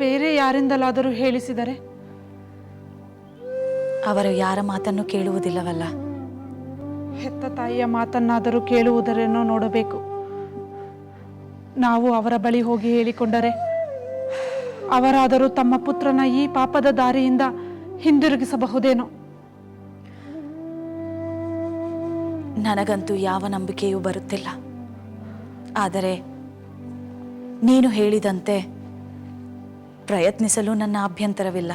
ಬೇರೆ ಯಾರಿಂದಲಾದರೂ ಹೇಳಿಸಿದರೆ? ಅವರು ಯಾರ ಮಾತನ್ನು ಕೇಳುವುದಿಲ್ಲವಲ್ಲ. ಹೆತ್ತ ತಾಯಿಯ ಮಾತನ್ನಾದರೂ ಕೇಳುವುದರೇನೋ ನೋಡಬೇಕು. ನಾವು ಅವರ ಬಳಿ ಹೋಗಿ ಹೇಳಿಕೊಂಡರೆ ಅವರಾದರೂ ತಮ್ಮ ಪುತ್ರನ ಈ ಪಾಪದ ದಾರಿಯಿಂದ ಹಿಂದಿರುಗಿಸಬಹುದೇನೋ? ನನಗಂತೂ ಯಾವ ನಂಬಿಕೆಯೂ ಬರುತ್ತಿಲ್ಲ. ಆದರೆ ನೀನು ಹೇಳಿದಂತೆ ಪ್ರಯತ್ನಿಸಲು ನನ್ನ ಅಭ್ಯಂತರವಿಲ್ಲ.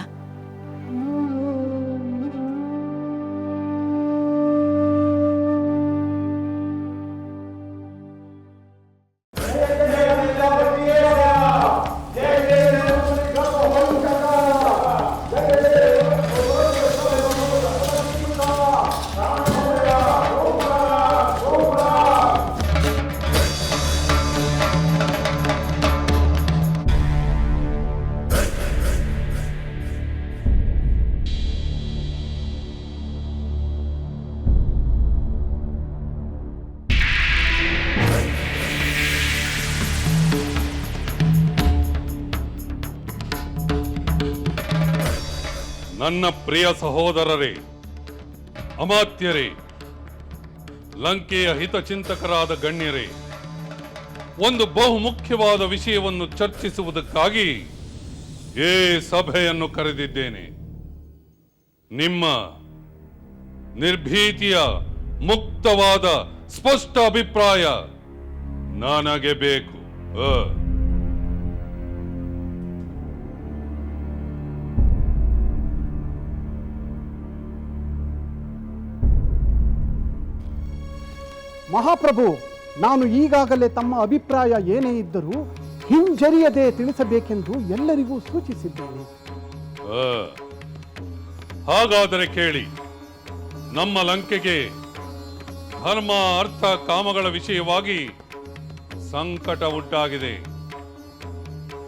ನನ್ನ ಪ್ರಿಯ ಸಹೋದರರೇ, ಅಮಾತ್ಯರೇ, ಲಂಕೆಯ ಹಿತಚಿಂತಕರಾದ ಗಣ್ಯರೇ, ಒಂದು ಬಹುಮುಖ್ಯವಾದ ವಿಷಯವನ್ನು ಚರ್ಚಿಸುವುದಕ್ಕಾಗಿ ಈ ಸಭೆಯನ್ನು ಕರೆದಿದ್ದೇನೆ. ನಿಮ್ಮ ನಿರ್ಭೀತಿಯ ಮುಕ್ತವಾದ ಸ್ಪಷ್ಟ ಅಭಿಪ್ರಾಯ ನನಗೆ ಬೇಕು. ಮಹಾಪ್ರಭು, ನಾನು ಈಗಾಗಲೇ ತಮ್ಮ ಅಭಿಪ್ರಾಯ ಏನೇ ಇದ್ದರೂ ಹಿಂಜರಿಯದೆ ತಿಳಿಸಬೇಕೆಂದು ಎಲ್ಲರಿಗೂ ಸೂಚಿಸಿದ್ದೇನೆ. ಹಾಗಾದರೆ ಕೇಳಿ, ನಮ್ಮ ಲಂಕೆಗೆ ಧರ್ಮ ಅರ್ಥ ಕಾಮಗಳ ವಿಷಯವಾಗಿ ಸಂಕಟ ಉಂಟಾಗಿದೆ.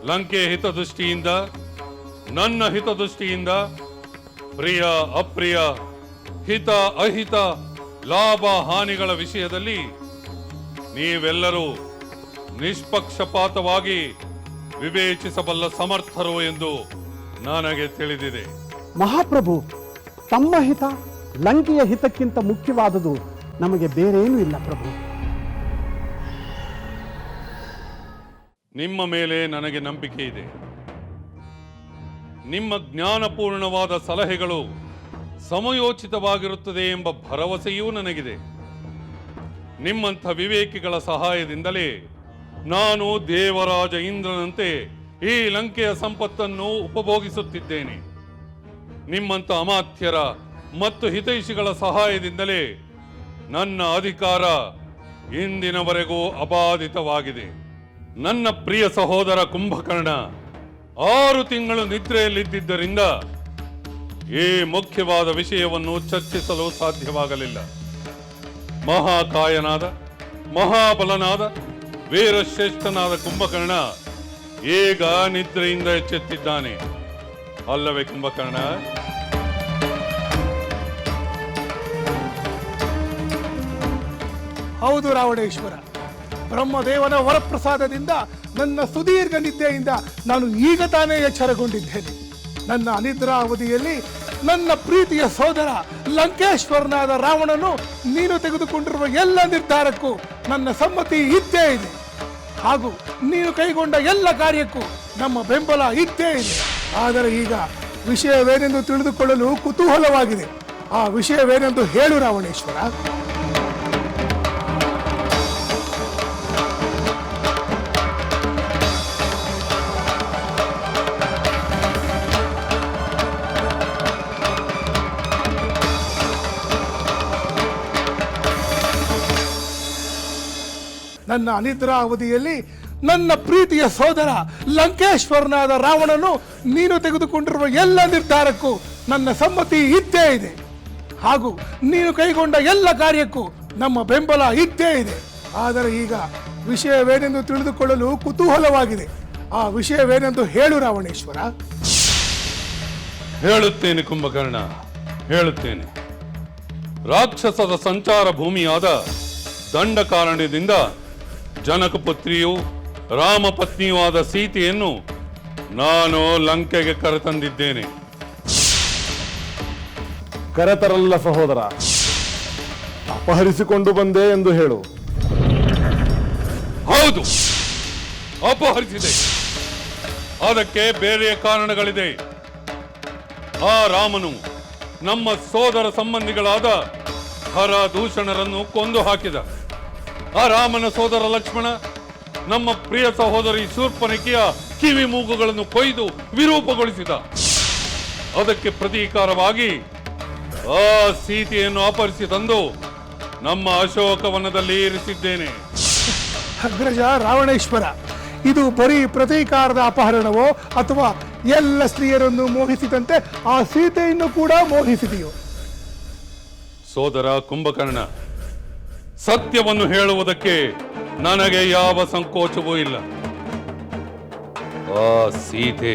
ಲಂಕೆ ಹಿತದೃಷ್ಟಿಯಿಂದ, ನನ್ನ ಹಿತದೃಷ್ಟಿಯಿಂದ, ಪ್ರಿಯ ಅಪ್ರಿಯ, ಹಿತ ಅಹಿತ, ಲಾಭ ಹಾನಿಗಳ ವಿಷಯದಲ್ಲಿ ನೀವೆಲ್ಲರೂ ನಿಷ್ಪಕ್ಷಪಾತವಾಗಿ ವಿವೇಚಿಸಬಲ್ಲ ಸಮರ್ಥರು ಎಂದು ನನಗೆ ತಿಳಿದಿದೆ. ಮಹಾಪ್ರಭು, ತಮ್ಮ ಹಿತ ಲಂಕೆಯ ಹಿತಕ್ಕಿಂತ ಮುಖ್ಯವಾದುದು ನಮಗೆ ಬೇರೇನೂ ಇಲ್ಲ ಪ್ರಭು. ನಿಮ್ಮ ಮೇಲೆ ನನಗೆ ನಂಬಿಕೆ ಇದೆ. ನಿಮ್ಮ ಜ್ಞಾನಪೂರ್ಣವಾದ ಸಲಹೆಗಳು ಸಮಯೋಚಿತವಾಗಿರುತ್ತದೆ ಎಂಬ ಭರವಸೆಯೂ ನನಗಿದೆ. ನಿಮ್ಮಂಥ ವಿವೇಕಿಗಳ ಸಹಾಯದಿಂದಲೇ ನಾನು ದೇವರಾಜ ಇಂದ್ರನಂತೆ ಈ ಲಂಕೆಯ ಸಂಪತ್ತನ್ನು ಉಪಭೋಗಿಸುತ್ತಿದ್ದೇನೆ. ನಿಮ್ಮಂಥ ಅಮಾತ್ಯರ ಮತ್ತು ಹಿತೈಷಿಗಳ ಸಹಾಯದಿಂದಲೇ ನನ್ನ ಅಧಿಕಾರ ಇಂದಿನವರೆಗೂ ಅಬಾಧಿತವಾಗಿದೆ. ನನ್ನ ಪ್ರಿಯ ಸಹೋದರ ಕುಂಭಕರ್ಣ 6 ತಿಂಗಳು ನಿದ್ರೆಯಲ್ಲಿದ್ದರಿಂದ ಈ ಮುಖ್ಯವಾದ ವಿಷಯವನ್ನು ಚರ್ಚಿಸಲು ಸಾಧ್ಯವಾಗಲಿಲ್ಲ. ಮಹಾಕಾಯನಾದ, ಮಹಾಬಲನಾದ, ವೀರಶ್ರೇಷ್ಠನಾದ ಕುಂಭಕರ್ಣ ಈಗ ನಿದ್ರೆಯಿಂದ ಎಚ್ಚೆತ್ತಿದ್ದಾನೆ ಅಲ್ಲವೇ ಕುಂಭಕರ್ಣ? ಹೌದು ರಾವಣೇಶ್ವರ, ಬ್ರಹ್ಮದೇವನ ವರಪ್ರಸಾದದಿಂದ ನನ್ನ ಸುದೀರ್ಘ ನಿದ್ದೆಯಿಂದ ನಾನು ಈಗ ತಾನೇ ಎಚ್ಚರಗೊಂಡಿದ್ದೇನೆ. ನನ್ನ ಅನಿದ್ರಾ ಅವಧಿಯಲ್ಲಿ ನನ್ನ ಪ್ರೀತಿಯ ಸೋದರ ಲಂಕೇಶ್ವರನಾದ ರಾವಣನು ನೀನು ತೆಗೆದುಕೊಂಡಿರುವ ಎಲ್ಲ ನಿರ್ಧಾರಕ್ಕೂ ನನ್ನ ಸಮ್ಮತಿ ಇದ್ದೇ ಇದೆ. ಹಾಗೂ ನೀನು ಕೈಗೊಂಡ ಎಲ್ಲ ಕಾರ್ಯಕ್ಕೂ ನಮ್ಮ ಬೆಂಬಲ ಇದ್ದೇ ಇದೆ. ಆದರೆ ಈಗ ವಿಷಯವೇನೆಂದು ತಿಳಿದುಕೊಳ್ಳಲು ಕುತೂಹಲವಾಗಿದೆ. ಆ ವಿಷಯವೇನೆಂದು ಹೇಳು ರಾವಣೇಶ್ವರ. ನನ್ನ ಅನಿದ್ರಾ ಅವಧಿಯಲ್ಲಿ ನನ್ನ ಪ್ರೀತಿಯ ಸೋದರ ಲಂಕೇಶ್ವರನಾದ ರಾವಣನು ನೀನು ತೆಗೆದುಕೊಂಡಿರುವ ಎಲ್ಲ ನಿರ್ಧಾರಕ್ಕೂ ನನ್ನ ಸಮ್ಮತಿ ಇದ್ದೇ ಇದೆ. ಹಾಗೂ ನೀನು ಕೈಗೊಂಡ ಎಲ್ಲ ಕಾರ್ಯಕ್ಕೂ ನಮ್ಮ ಬೆಂಬಲ ಇದ್ದೇ ಇದೆ. ಆದರೆ ಈಗ ವಿಷಯವೇನೆಂದು ತಿಳಿದುಕೊಳ್ಳಲು ಕುತೂಹಲವಾಗಿದೆ. ಆ ವಿಷಯವೇನೆಂದು ಹೇಳು ರಾವಣೇಶ್ವರ. ಹೇಳುತ್ತೇನೆ ಕುಂಭಕರ್ಣ, ಹೇಳುತ್ತೇನೆ. ರಾಕ್ಷಸದ ಸಂಚಾರ ಭೂಮಿಯಾದ ದಂಡಕಾರಣ್ಯದಿಂದ ಜನಕಪುತ್ರಿಯೂ ರಾಮಪತ್ನಿಯೂ ಆದ ಸೀತೆಯನ್ನು ನಾನು ಲಂಕೆಗೆ ಕರೆತಂದಿದ್ದೇನೆ. ಕರೆತರಲ್ಲ ಸಹೋದರ, ಅಪಹರಿಸಿಕೊಂಡು ಬಂದೆ ಎಂದು ಹೇಳು. ಹೌದು, ಅಪಹರಿಸಿದೆ. ಅದಕ್ಕೆ ಬೇರೆಯ ಕಾರಣಗಳಿದೆ. ಆ ರಾಮನು ನಮ್ಮ ಸೋದರ ಸಂಬಂಧಿಗಳಾದ ಹರ ದೂಷಣರನ್ನು ಕೊಂದು ಹಾಕಿದ. ಆ ರಾಮನ ಸೋದರ ಲಕ್ಷ್ಮಣ ನಮ್ಮ ಪ್ರಿಯ ಸಹೋದರಿ ಶೂರ್ಪನಖಿಯ ಕಿವಿ ಮೂಗುಗಳನ್ನು ಕೊಯ್ದು ವಿರೂಪಗೊಳಿಸಿದ. ಅದಕ್ಕೆ ಪ್ರತೀಕಾರವಾಗಿ ಆ ಸೀತೆಯನ್ನು ಅಪಹರಿಸಿ ತಂದು ನಮ್ಮ ಅಶೋಕವನದಲ್ಲಿ ಇರಿಸಿದ್ದೇನೆ. ಅಗ್ರಜ ರಾವಣೇಶ್ವರ, ಇದು ಬರೀ ಪ್ರತೀಕಾರದ ಅಪಹರಣವೋ ಅಥವಾ ಎಲ್ಲ ಸ್ತ್ರೀಯರನ್ನು ಮೋಹಿಸಿದಂತೆ ಆ ಸೀತೆಯನ್ನು ಕೂಡ ಮೋಹಿಸಿದೆಯೋ? ಸೋದರ ಕುಂಭಕರ್ಣ, ಸತ್ಯವನ್ನು ಹೇಳುವುದಕ್ಕೆ ನನಗೆ ಯಾವ ಸಂಕೋಚವೂ ಇಲ್ಲ. ಆ ಸೀತೆ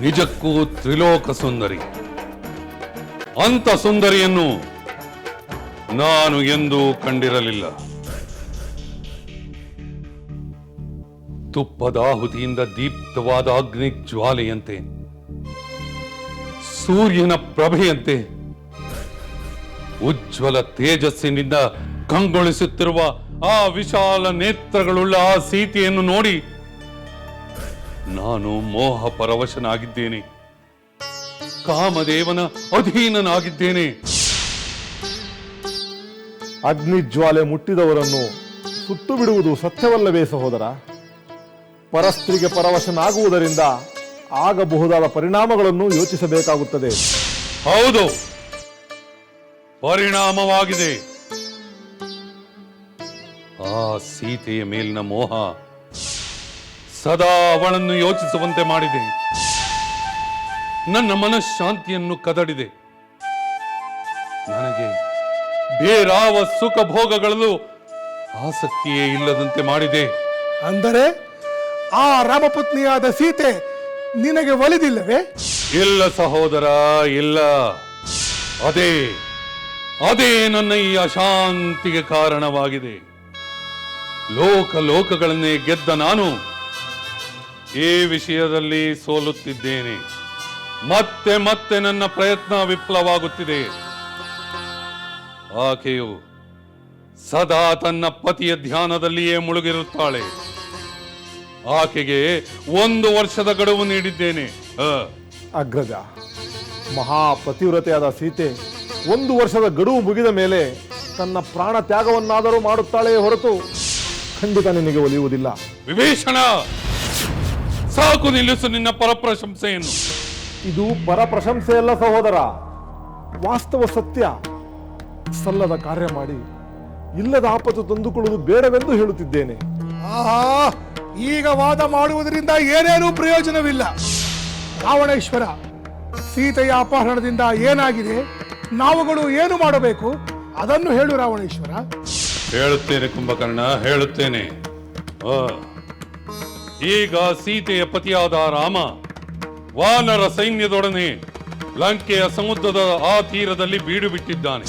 ನಿಜಕ್ಕೂ ತ್ರಿಲೋಕ ಸುಂದರಿ. ಅಂತ ಸುಂದರಿಯನ್ನು ನಾನು ಎಂದೂ ಕಂಡಿರಲಿಲ್ಲ. ತುಪ್ಪದಾಹುತಿಯಿಂದ ದೀಪ್ತವಾದ ಅಗ್ನಿ ಜ್ವಾಲೆಯಂತೆ, ಸೂರ್ಯನ ಪ್ರಭೆಯಂತೆ, ಉಜ್ವಲ ತೇಜಸ್ಸಿನಿಂದ ಕಂಗೊಳಿಸುತ್ತಿರುವ ಆ ವಿಶಾಲ ನೇತ್ರಗಳುಳ್ಳ ಆ ಸೀತೆಯನ್ನು ನೋಡಿ ನಾನು ಮೋಹ ಪರವಶನಾಗಿದ್ದೇನೆ. ಕಾಮದೇವನ ಅಧೀನನಾಗಿದ್ದೇನೆ. ಅಗ್ನಿಜ್ವಾಲೆ ಮುಟ್ಟಿದವರನ್ನು ಸುಟ್ಟು ಬಿಡುವುದು ಸತ್ಯವಲ್ಲವೇ ಸಹೋದರ? ಪರಸ್ತ್ರೀಗೆ ಪರವಶನಾಗುವುದರಿಂದ ಆಗಬಹುದಾದ ಪರಿಣಾಮಗಳನ್ನು ಯೋಚಿಸಬೇಕಾಗುತ್ತದೆ. ಹೌದು, ಪರಿಣಾಮವಾಗಿದೆ. ಆ ಸೀತೆಯ ಮೇಲಿನ ಮೋಹ ಸದಾ ಅವಳನ್ನು ಯೋಚಿಸುವಂತೆ ಮಾಡಿದೆ. ನನ್ನ ಮನಃಶಾಂತಿಯನ್ನು ಕದಡಿದೆ. ನನಗೆ ಬೇರಾವ ಸುಖ ಭೋಗಗಳಲ್ಲೂ ಆಸಕ್ತಿಯೇ ಇಲ್ಲದಂತೆ ಮಾಡಿದೆ. ಅಂದರೆ ಆ ರಾಮಪತ್ನಿಯಾದ ಸೀತೆ ನಿನಗೆ ಒಲಿದಿಲ್ಲವೇ? ಇಲ್ಲ ಸಹೋದರ, ಇಲ್ಲ. ಅದೇ ನನ್ನ ಈ ಅಶಾಂತಿಗೆ ಕಾರಣವಾಗಿದೆ. ಲೋಕಗಳನ್ನೇ ಗೆದ್ದ ನಾನು ಈ ವಿಷಯದಲ್ಲಿ ಸೋಲುತ್ತಿದ್ದೇನೆ. ಮತ್ತೆ ಮತ್ತೆ ನನ್ನ ಪ್ರಯತ್ನ ವಿಫಲವಾಗುತ್ತಿದೆ. ಆಕೆಯು ಸದಾ ತನ್ನ ಪತಿಯ ಧ್ಯಾನದಲ್ಲಿಯೇ ಮುಳುಗಿರುತ್ತಾಳೆ. ಆಕೆಗೆ 1 ವರ್ಷದ ಗಡುವು ನೀಡಿದ್ದೇನೆ. ಅಗ್ರಜ, ಮಹಾಪತಿವ್ರತೆಯಾದ ಸೀತೆ 1 ವರ್ಷದ ಗಡುವು ಮುಗಿದ ಮೇಲೆ ತನ್ನ ಪ್ರಾಣ ತ್ಯಾಗವನ್ನಾದರೂ ಮಾಡುತ್ತಾಳೆಯೇ ಹೊರತು ಖಂಡಿತ ನಿನಗೆ ಒಲಿಯುವುದಿಲ್ಲ. ವಿಭೀಷಣ, ಸಾಕು, ನಿಲ್ಲಿಸು ನಿನ್ನ ಪರಪ್ರಶಂಸೆಯನ್ನು. ಇದು ಪರಪ್ರಶಂಸೆಯಲ್ಲ ಸಹೋದರ, ವಾಸ್ತವ ಸತ್ಯ. ಸಲ್ಲದ ಕಾರ್ಯ ಮಾಡಿ ಇಲ್ಲದ ಆಪತ್ತು ತಂದುಕೊಳ್ಳುವುದು ಬೇಡವೆಂದು ಹೇಳುತ್ತಿದ್ದೇನೆ. ಆಹಾ, ಈಗ ವಾದ ಮಾಡುವುದರಿಂದ ಏನೇನೂ ಪ್ರಯೋಜನವಿಲ್ಲ. ರಾವಣೇಶ್ವರ, ಸೀತೆಯ ಅಪಹರಣದಿಂದ ಏನಾಗಿದೆ, ನಾವುಗಳು ಏನು ಮಾಡಬೇಕು ಅದನ್ನು ಹೇಳು ರಾವಣೇಶ್ವರ. ಹೇಳುತ್ತೇನೆ ಕುಂಭಕರ್ಣ, ಹೇಳುತ್ತೇನೆ. ಈಗ ಸೀತೆಯ ಪತಿಯಾದ ರಾಮ ವಾನರ ಸೈನ್ಯದೊಡನೆ ಲಂಕೆಯ ಸಮುದ್ರದ ಆ ತೀರದಲ್ಲಿ ಬೀಡು ಬಿಟ್ಟಿದ್ದಾನೆ.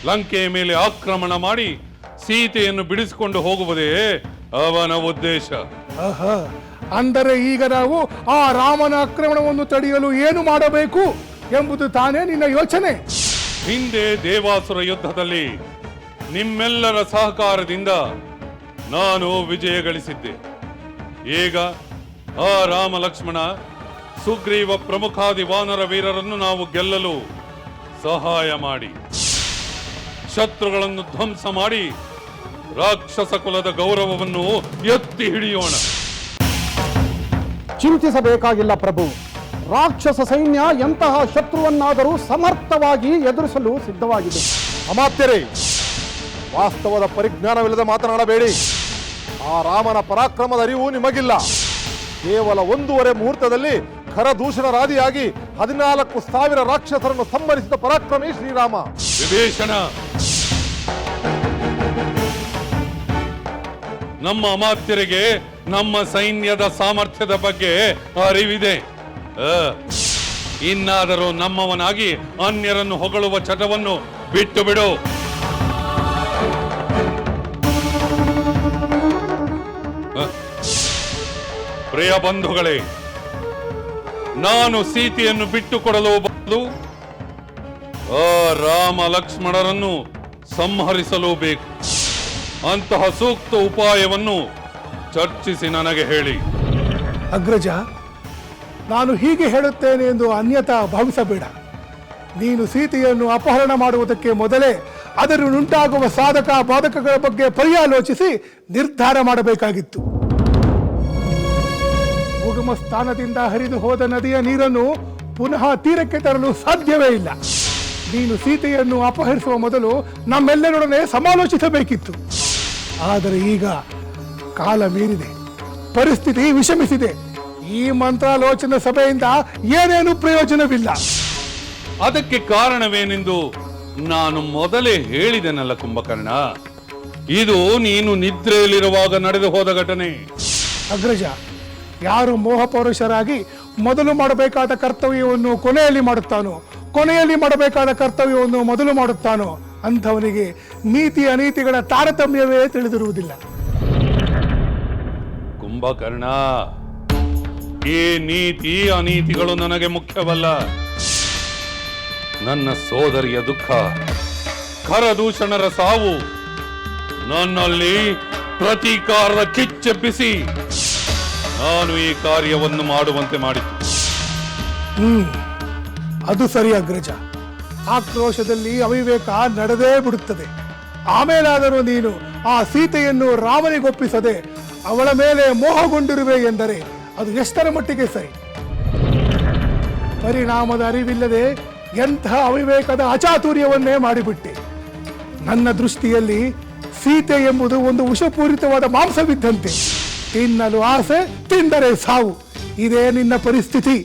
ಲಂಕೆಯ ಮೇಲೆ ಆಕ್ರಮಣ ಮಾಡಿ ಸೀತೆಯನ್ನು ಬಿಡಿಸಿಕೊಂಡು ಹೋಗುವುದೇ ಅವನ ಉದ್ದೇಶ. ಅಂದರೆ ಈಗ ನಾವು ಆ ರಾಮನ ಆಕ್ರಮಣವನ್ನು ತಡೆಯಲು ಏನು ಮಾಡಬೇಕು ಎಂಬುದು ತಾನೇ ನಿನ್ನ ಯೋಚನೆ? ಹಿಂದೆ ದೇವಾಸುರ ಯುದ್ಧದಲ್ಲಿ ನಿಮ್ಮೆಲ್ಲರ ಸಹಕಾರದಿಂದ ನಾನು ವಿಜಯ ಗಳಿಸಿದ್ದೆ. ಈಗ ಆ ರಾಮ ಲಕ್ಷ್ಮಣ ಸುಗ್ರೀವ ಪ್ರಮುಖಾದಿ ವಾನರ ವೀರರನ್ನು ನಾವು ಗೆಲ್ಲಲು ಸಹಾಯ ಮಾಡಿ ಶತ್ರುಗಳನ್ನು ಧ್ವಂಸ ಮಾಡಿ ರಾಕ್ಷಸ ಕುಲದ ಗೌರವವನ್ನು ಎತ್ತಿ ಹಿಡಿಯೋಣ. ಚಿಂತಿಸಬೇಕಾಗಿಲ್ಲ ಪ್ರಭು. ರಾಕ್ಷಸ ಸೈನ್ಯ ಎಂತಹ ಶತ್ರುವನ್ನಾದರೂ ಸಮರ್ಥವಾಗಿ ಎದುರಿಸಲು ಸಿದ್ಧವಾಗಿದೆ. ಅಮಾತ್ಯರೇ, ವಾಸ್ತವದ ಪರಿಜ್ಞಾನವಿಲ್ಲದೆ ಮಾತನಾಡಬೇಡಿ. ಆ ರಾಮನ ಪರಾಕ್ರಮದ ಅರಿವು ನಿಮಗಿಲ್ಲ. ಕೇವಲ 1.5 ಮುಹೂರ್ತದಲ್ಲಿ ಖರದೂಷಣರಾದಿಯಾಗಿ 14,000 ರಾಕ್ಷಸರನ್ನು ಸಂಹರಿಸಿದ ಪರಾಕ್ರಮಿ ಶ್ರೀರಾಮ. ವಿಭೀಷಣ, ನಮ್ಮ ಅಮಾತ್ಯರಿಗೆ ನಮ್ಮ ಸೈನ್ಯದ ಸಾಮರ್ಥ್ಯದ ಬಗ್ಗೆ ಅರಿವಿದೆ. ಇನ್ನಾದರೂ ನಮ್ಮವನಾಗಿ ಅನ್ಯರನ್ನು ಹೊಗಳುವ ಚಟವನ್ನು ಬಿಟ್ಟು ಬಿಡು. ಪ್ರಿಯ ಬಂಧುಗಳೇ, ನಾನು ಸೀತೆಯನ್ನು ಬಿಟ್ಟು ಕೊಡಲು ಬದಲು ಆ ರಾಮ ಲಕ್ಷ್ಮಣರನ್ನು ಸಂಹರಿಸಲು ಬೇಕು. ಅಂತಹ ಸೂಕ್ತ ಉಪಾಯವನ್ನು ಚರ್ಚಿಸಿ ನನಗೆ ಹೇಳಿ. ಅಗ್ರಜ, ನಾನು ಹೀಗೆ ಹೇಳುತ್ತೇನೆ ಎಂದು ಅನ್ಯತಾ ಭಾವಿಸಬೇಡ. ನೀನು ಸೀತೆಯನ್ನು ಅಪಹರಣ ಮಾಡುವುದಕ್ಕೆ ಮೊದಲೇ ಅದರನ್ನುಂಟಾಗುವ ಸಾಧಕ ಬಾಧಕಗಳ ಬಗ್ಗೆ ಪರ್ಯಾಲೋಚಿಸಿ ನಿರ್ಧಾರ ಮಾಡಬೇಕಾಗಿತ್ತು. ಉಗಮ ಸ್ಥಾನದಿಂದ ಹರಿದು ಹೋದ ನದಿಯ ನೀರನ್ನು ಪುನಃ ತೀರಕ್ಕೆ ತರಲು ಸಾಧ್ಯವೇ ಇಲ್ಲ. ನೀನು ಸೀತೆಯನ್ನು ಅಪಹರಿಸುವ ಮೊದಲು ನಮ್ಮೆಲ್ಲರೊಡನೆ ಸಮಾಲೋಚಿಸಬೇಕಿತ್ತು. ಆದರೆ ಈಗ ಕಾಲ ಮೀರಿದೆ, ಪರಿಸ್ಥಿತಿ ವಿಷಮಿಸಿದೆ. ಈ ಮಂತ್ರಾಲೋಚನಾ ಸಭೆಯಿಂದ ಏನೇನು ಪ್ರಯೋಜನವಿಲ್ಲ. ಅದಕ್ಕೆ ಕಾರಣವೇನೆಂದು ನಾನು ಮೊದಲೇ ಹೇಳಿದೆನಲ್ಲ ಕುಂಭಕರ್ಣ. ಇದು ನೀನು ನಿದ್ರೆಯಲ್ಲಿರುವಾಗ ನಡೆದು ಹೋದ ಘಟನೆ. ಅಗ್ರಜ, ಯಾರು ಮೋಹಪೌರುಷರಾಗಿ ಮೊದಲು ಮಾಡಬೇಕಾದ ಕರ್ತವ್ಯವನ್ನು ಕೊನೆಯಲ್ಲಿ ಮಾಡುತ್ತಾನೋ, ಕೊನೆಯಲ್ಲಿ ಮಾಡಬೇಕಾದ ಕರ್ತವ್ಯವನ್ನು ಮೊದಲು ಮಾಡುತ್ತಾನೋ ಅಂಥವನಿಗೆ ನೀತಿ ಅನೀತಿಗಳ ತಾರತಮ್ಯವೇ ತಿಳಿದಿರುವುದಿಲ್ಲ. ಕುಂಭಕರ್ಣ, ಈ ನೀತಿ ಅನೀತಿಗಳು ನನಗೆ ಮುಖ್ಯವಲ್ಲ. ನನ್ನ ಸೋದರಿಯ ದುಃಖ, ಖರದೂಷಣರ ಸಾವು ನನ್ನಲ್ಲಿ ಪ್ರತೀಕಾರದ ಕಿಚ್ಚೆಬ್ಬಿಸಿ ನಾನು ಈ ಕಾರ್ಯವನ್ನು ಮಾಡುವಂತೆ ಮಾಡಿತು. ಅದು ಸರಿ ಅಗ್ರಜ. ಆಕ್ರೋಶದಲ್ಲಿ ಅವಿವೇಕ ನಡೆದೇ ಬಿಡುತ್ತದೆ. ಆಮೇಲಾದರೂ ನೀನು ಆ ಸೀತೆಯನ್ನು ರಾಮನಿಗೊಪ್ಪಿಸದೆ ಅವಳ ಮೇಲೆ ಮೋಹಗೊಂಡಿರುವೆ ಎಂದರೆ ಅದು ಎಷ್ಟರ ಮಟ್ಟಿಗೆ ಸರಿ? ಪರಿಣಾಮದ ಅರಿವಿಲ್ಲದೆ ಎಂಥ ಅವಿವೇಕದ ಅಚಾತುರ್ಯವನ್ನೇ ಮಾಡಿಬಿಟ್ಟೆ. ನನ್ನ ದೃಷ್ಟಿಯಲ್ಲಿ ಸೀತೆ ಎಂಬುದು ಒಂದು ವಿಷಪೂರಿತವಾದ ಮಾಂಸವಿದ್ದಂತೆ. ತಿನ್ನಲು ಆಸೆ, ತಿಂದರೆ ಸಾವು. ಇದೇ ನಿನ್ನ ಪರಿಸ್ಥಿತಿ.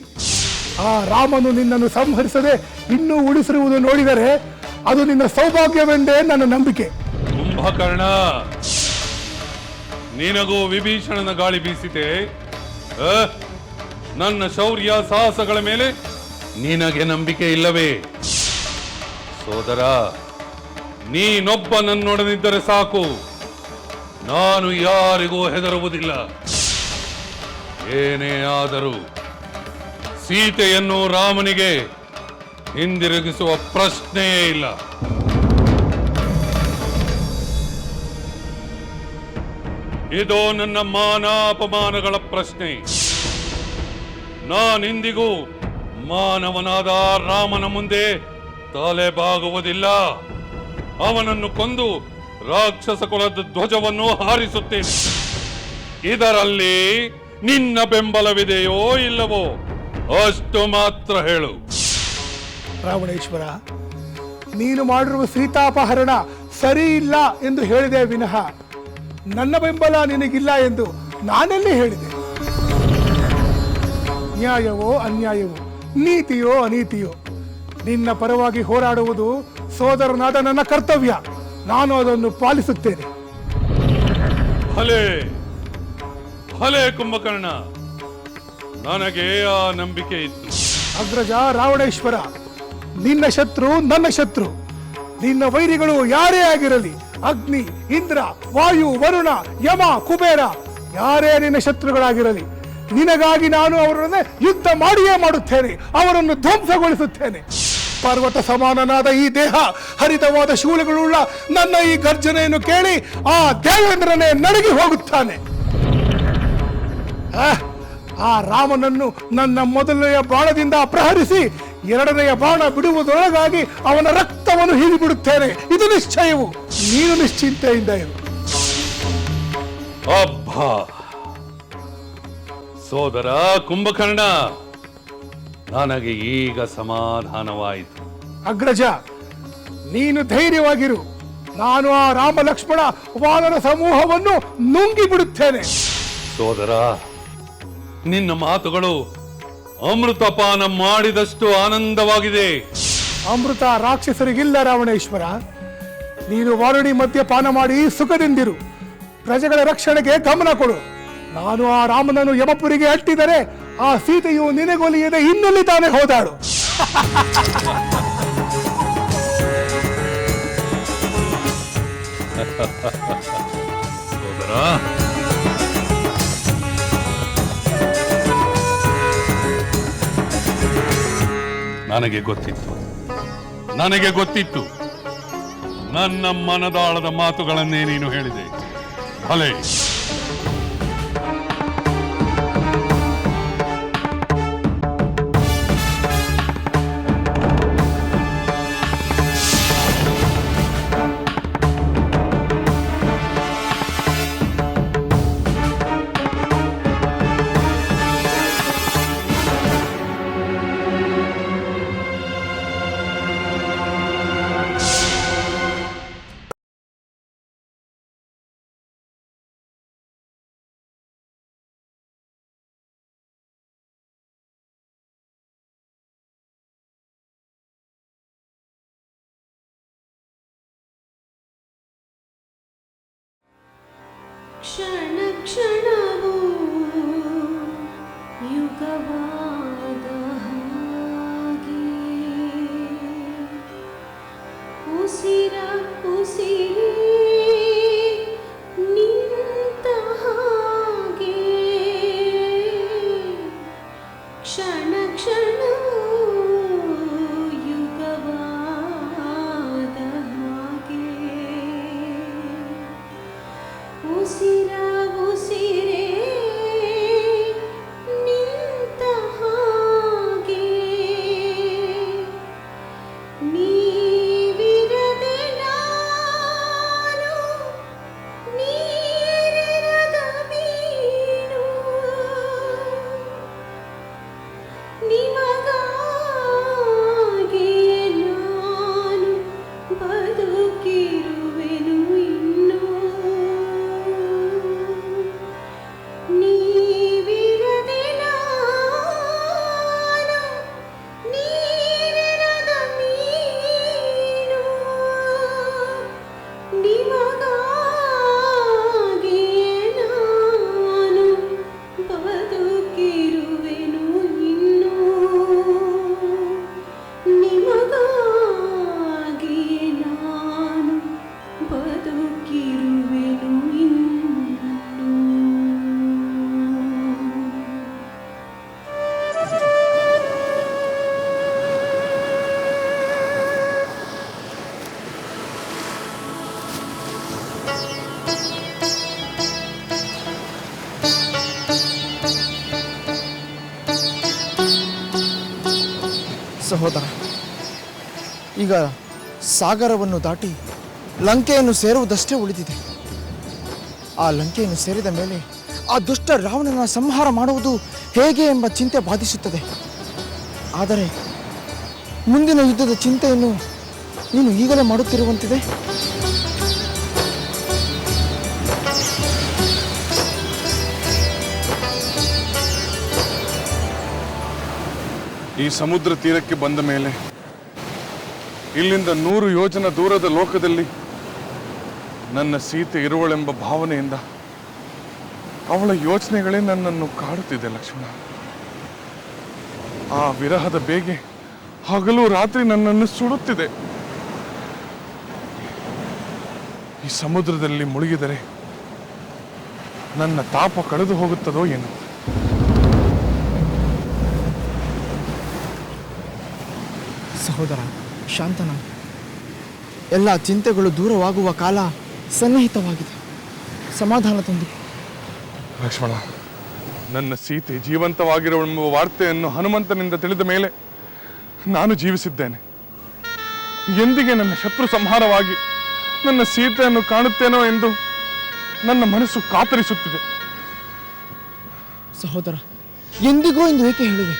ಆ ರಾಮನು ನಿನ್ನನ್ನು ಸಂಹರಿಸದೆ ಇನ್ನೂ ಉಳಿಸಿರುವುದು ನೋಡಿದರೆ ಅದು ನಿನ್ನ ಸೌಭಾಗ್ಯವೆಂದೇ ನನ್ನ ನಂಬಿಕೆ. ಕುಂಭಕರ್ಣ, ನಿನಗೂ ವಿಭೀಷಣನ ಗಾಳಿ ಬೀಸಿದೆ. ನನ್ನ ಶೌರ್ಯ ಸಾಹಸಗಳ ಮೇಲೆ ನಿನಗೆ ನಂಬಿಕೆ ಇಲ್ಲವೇ? ಸೋದರ, ನೀನೊಬ್ಬ ನನ್ನೊಡನಿದ್ದರೆ ಸಾಕು. ನಾನು ಯಾರಿಗೂ ಹೆದರುವುದಿಲ್ಲ. ಏನೇ ಆದರೂ ಸೀತೆಯನ್ನು ರಾಮನಿಗೆ ಹಿಂದಿರುಗಿಸುವ ಪ್ರಶ್ನೆಯೇ ಇಲ್ಲ. ಇದು ನನ್ನ ಮಾನ ಅಪಮಾನಗಳ ಪ್ರಶ್ನೆ. ನಾನಿಂದಿಗೂ ಮಾನವನಾದ ರಾಮನ ಮುಂದೆ ತಲೆ ಬಾಗುವುದಿಲ್ಲ. ಅವನನ್ನು ಕೊಂದು ರಾಕ್ಷಸ ಕುಲದ ಧ್ವಜವನ್ನು ಹಾರಿಸುತ್ತೇನೆ. ಇದರಲ್ಲಿ ನಿನ್ನ ಬೆಂಬಲವಿದೆಯೋ ಇಲ್ಲವೋ ಅಷ್ಟು ಮಾತ್ರ ಹೇಳು. ರಾವಣೇಶ್ವರ, ನೀನು ಮಾಡಿರುವ ಸೀತಾಪಹರಣ ಸರಿ ಇಲ್ಲ ಎಂದು ಹೇಳಿದೆ ವಿನಃ ನನ್ನ ಬೆಂಬಲ ನಿನಗಿಲ್ಲ ಎಂದು ನಾನೆಲ್ಲಿ ಹೇಳಿದೆ? ನ್ಯಾಯವೋ ಅನ್ಯಾಯವೋ, ನೀತಿಯೋ ಅನೀತಿಯೋ, ನಿನ್ನ ಪರವಾಗಿ ಹೋರಾಡುವುದು ಸೋದರನಾದ ನನ್ನ ಕರ್ತವ್ಯ. ನಾನು ಅದನ್ನು ಪಾಲಿಸುತ್ತೇನೆ. ಭಲೆ ಭಲೆ ಕುಂಭಕರ್ಣ, ನನಗೆ ಆ ನಂಬಿಕೆ ಇತ್ತು. ಅಗ್ರಜ ರಾವಣೇಶ್ವರ, ನಿನ್ನ ಶತ್ರು ನನ್ನ ಶತ್ರು. ನಿನ್ನ ವೈರಿಗಳು ಯಾರೇ ಆಗಿರಲಿ, ಅಗ್ನಿ, ಇಂದ್ರ, ವಾಯು, ವರುಣ, ಯಮ, ಕುಬೇರ, ಯಾರೇ ನಿನ್ನ ಶತ್ರುಗಳಾಗಿರಲಿ, ನಿನಗಾಗಿ ನಾನು ಅವರನ್ನು ಯುದ್ಧ ಮಾಡಿಯೇ ಮಾಡುತ್ತೇನೆ. ಅವರನ್ನು ಧ್ವಂಸಗೊಳಿಸುತ್ತೇನೆ. ಪರ್ವತ ಸಮಾನನಾದ ಈ ದೇಹ, ಹರಿತವಾದ ಶೂಲಗಳುಳ್ಳ ನನ್ನ ಈ ಗರ್ಜನೆಯನ್ನು ಕೇಳಿ ಆ ದೇವೇಂದ್ರನೇ ನಡಗಿ ಹೋಗುತ್ತಾನೆ. ಆ ರಾಮನನ್ನು ನನ್ನ ಮೊದಲನೆಯ ಬಾಣದಿಂದ ಪ್ರಹರಿಸಿ ಎರಡನೆಯ ಬಾಣ ಬಿಡುವುದರೊಳಗಾಗಿ ಅವನ ರಕ್ತವನ್ನು ಹೀರಿಬಿಡುತ್ತೇನೆ. ಇದು ನಿಶ್ಚಯವು. ನೀನು ನಿಶ್ಚಿಂತೆಯಿಂದ ಇರು. ಅಬ್ಬಾ ಸೋದರ ಕುಂಭಕರ್ಣ, ನನಗೆ ಈಗ ಸಮಾಧಾನವಾಯಿತು. ಅಗ್ರಜ, ನೀನು ಧೈರ್ಯವಾಗಿರು. ನಾನು ಆ ರಾಮ ಲಕ್ಷ್ಮಣ ವಾನರ ಸಮೂಹವನ್ನು ನುಂಗಿ ಬಿಡುತ್ತೇನೆ. ಸೋದರ, ನಿನ್ನ ಮಾತುಗಳು ಅಮೃತಪಾನ ಮಾಡಿದಷ್ಟು ಆನಂದವಾಗಿದೆ. ಅಮೃತ ರಾಕ್ಷಸರಿಗಿಲ್ಲ ರಾವಣೇಶ್ವರ. ನೀನು ವಾರುಣಿ ಮದ್ಯಪಾನ ಮಾಡಿ ಸುಖದಿಂದಿರು. ಪ್ರಜೆಗಳ ರಕ್ಷಣೆಗೆ ಗಮನ ಕೊಡು. ನಾನು ಆ ರಾಮನನ್ನು ಯಮಪುರಿಗೆ ಅಟ್ಟಿದರೆ ಆ ಸೀತೆಯು ನಿನಗೊಲಿಯದೆ ಇನ್ನೆಲ್ಲಿ ತಾನೇ ಹೋದಾಳು. ಸೋದರ, ನನಗೆ ಗೊತ್ತಿತ್ತು ನನ್ನ ಮನದಾಳದ ಮಾತುಗಳನ್ನೇ ನೀನು ಹೇಳಿದೆ. ಭಲೆ, ಕ್ಷಣ ಕ್ಷಣವೂ ಯುಗವಾದ ಹಾಗೆ ಉಸಿರ ಉಸಿರೇ ನಿಂತ ಹಾಗೆ ಕ್ಷಣ ಕ್ಷಣವೂ ಯುಗವಾದ ಹಾಗೆ ಉಸಿರ ಉಸಿರೇ ನಿಂತ ಹಾಗೆ ನೀವಿರದೆ ಸಹೋದರ, ಈಗ ಸಾಗರವನ್ನು ದಾಟಿ ಲಂಕೆಯನ್ನು ಸೇರುವುದಷ್ಟೇ ಉಳಿದಿದೆ. ಆ ಲಂಕೆಯನ್ನು ಸೇರಿದ ಮೇಲೆ ಆ ದುಷ್ಟ ರಾವಣನ ಸಂಹಾರ ಮಾಡುವುದು ಹೇಗೆ ಎಂಬ ಚಿಂತೆ ಬಾಧಿಸುತ್ತದೆ. ಆದರೆ ಮುಂದಿನ ಯುದ್ಧದ ಚಿಂತೆಯನ್ನು ನೀನು ಈಗಲೇ ಮಾಡುತ್ತಿರುವಂತಿದೆ. ಈ ಸಮುದ್ರ ತೀರಕ್ಕೆ ಬಂದ ಮೇಲೆ ಇಲ್ಲಿಂದ 100 ಯೋಜನ ದೂರದ ಲೋಕದಲ್ಲಿ ನನ್ನ ಸೀತೆ ಇರುವಳೆಂಬ ಭಾವನೆಯಿಂದ ಅವಳ ಯೋಚನೆಗಳೇ ನನ್ನನ್ನು ಕಾಡುತ್ತಿದೆ ಲಕ್ಷ್ಮಣ. ಆ ವಿರಹದ ಬೇಗೆ ಹಗಲು ರಾತ್ರಿ ನನ್ನನ್ನು ಸುಡುತ್ತಿದೆ. ಈ ಸಮುದ್ರದಲ್ಲಿ ಮುಳುಗಿದರೆ ನನ್ನ ತಾಪ ಕಳೆದು ಹೋಗುತ್ತದೋ ಏನು? ಸಹೋದರ ಶಾಂತನ, ಎಲ್ಲ ಚಿಂತೆಗಳು ದೂರವಾಗುವ ಕಾಲ ಸನ್ನಿಹಿತವಾಗಿದೆ. ಸಮಾಧಾನ ತಂದು. ಲಕ್ಷ್ಮಣ, ನನ್ನ ಸೀತೆ ಜೀವಂತವಾಗಿರುವೆಂಬ ವಾರ್ತೆಯನ್ನು ಹನುಮಂತನಿಂದ ತಿಳಿದ ಮೇಲೆ ನಾನು ಜೀವಿಸಿದ್ದೇನೆ. ಎಂದಿಗೆ ನನ್ನ ಶತ್ರು ಸಂಹಾರವಾಗಿ ನನ್ನ ಸೀತೆಯನ್ನು ಕಾಣುತ್ತೇನೋ ಎಂದು ನನ್ನ ಮನಸ್ಸು ಕಾತರಿಸುತ್ತಿದೆ. ಸಹೋದರ, ಎಂದಿಗೂ ಎಂದು ಏಕೆ ಹೇಳಿದೆ?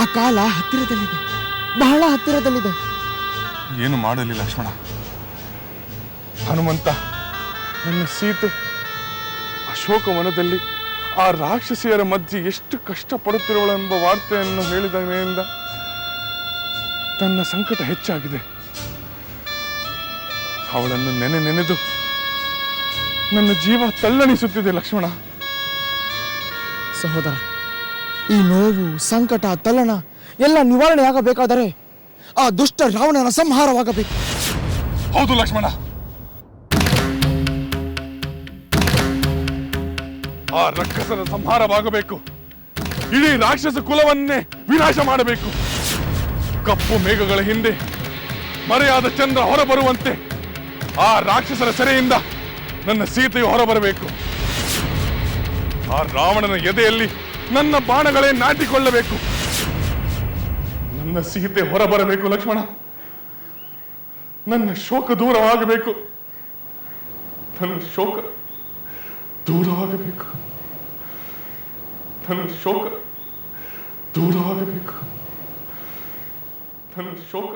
ಆ ಕಾಲ ಹತ್ತಿರದಲ್ಲಿದೆ, ಬಹಳ ಹತ್ತಿರದಲ್ಲಿದೆ. ಏನು ಮಾಡಲಿ ಲಕ್ಷ್ಮಣ? ಹನುಮಂತ ನನ್ನ ಸೀತೆ ಅಶೋಕವನದಲ್ಲಿ ಆ ರಾಕ್ಷಸಿಯರ ಮಧ್ಯೆ ಎಷ್ಟು ಕಷ್ಟಪಡುತ್ತಿರುವಳೆಂಬ ವಾರ್ತೆಯನ್ನು ಹೇಳಿದ ಮೇಲಿಂದ ತನ್ನ ಸಂಕಟ ಹೆಚ್ಚಾಗಿದೆ. ಅವಳನ್ನು ನೆನೆದು ನನ್ನ ಜೀವ ತಲ್ಲಣಿಸುತ್ತಿದೆ ಲಕ್ಷ್ಮಣ. ಸಹೋದರ, ಈ ನೋವು, ಸಂಕಟ, ತಲ್ಲಣ ಎಲ್ಲ ನಿವಾರಣೆಯಾಗಬೇಕಾದರೆ ಆ ದುಷ್ಟ ರಾವಣನ ಸಂಹಾರವಾಗಬೇಕು. ಹೌದು ಲಕ್ಷ್ಮಣ, ಆ ರಕ್ಕಸನ ಸಂಹಾರವಾಗಬೇಕು. ಇಡೀ ರಾಕ್ಷಸ ಕುಲವನ್ನೇ ವಿನಾಶ ಮಾಡಬೇಕು. ಕಪ್ಪು ಮೇಘಗಳ ಹಿಂದೆ ಮರೆಯಾದ ಚಂದ್ರ ಹೊರಬರುವಂತೆ ಆ ರಾಕ್ಷಸರ ಸೆರೆಯಿಂದ ನನ್ನ ಸೀತೆಯು ಹೊರಬರಬೇಕು. ಆ ರಾವಣನ ಎದೆಯಲ್ಲಿ ನನ್ನ ಬಾಣಗಳೇ ನಾಟಿಕೊಳ್ಳಬೇಕು. ನನ್ನ ಸೀತೆ ಹೊರಬರಬೇಕು ಲಕ್ಷ್ಮಣ. ನನ್ನ ಶೋಕ ದೂರವಾಗಬೇಕು. ನನ್ನ ಶೋಕ ದೂರವಾಗಬೇಕು. ನನ್ನ ಶೋಕ ದೂರವಾಗಬೇಕು. ನನ್ನ ಶೋಕ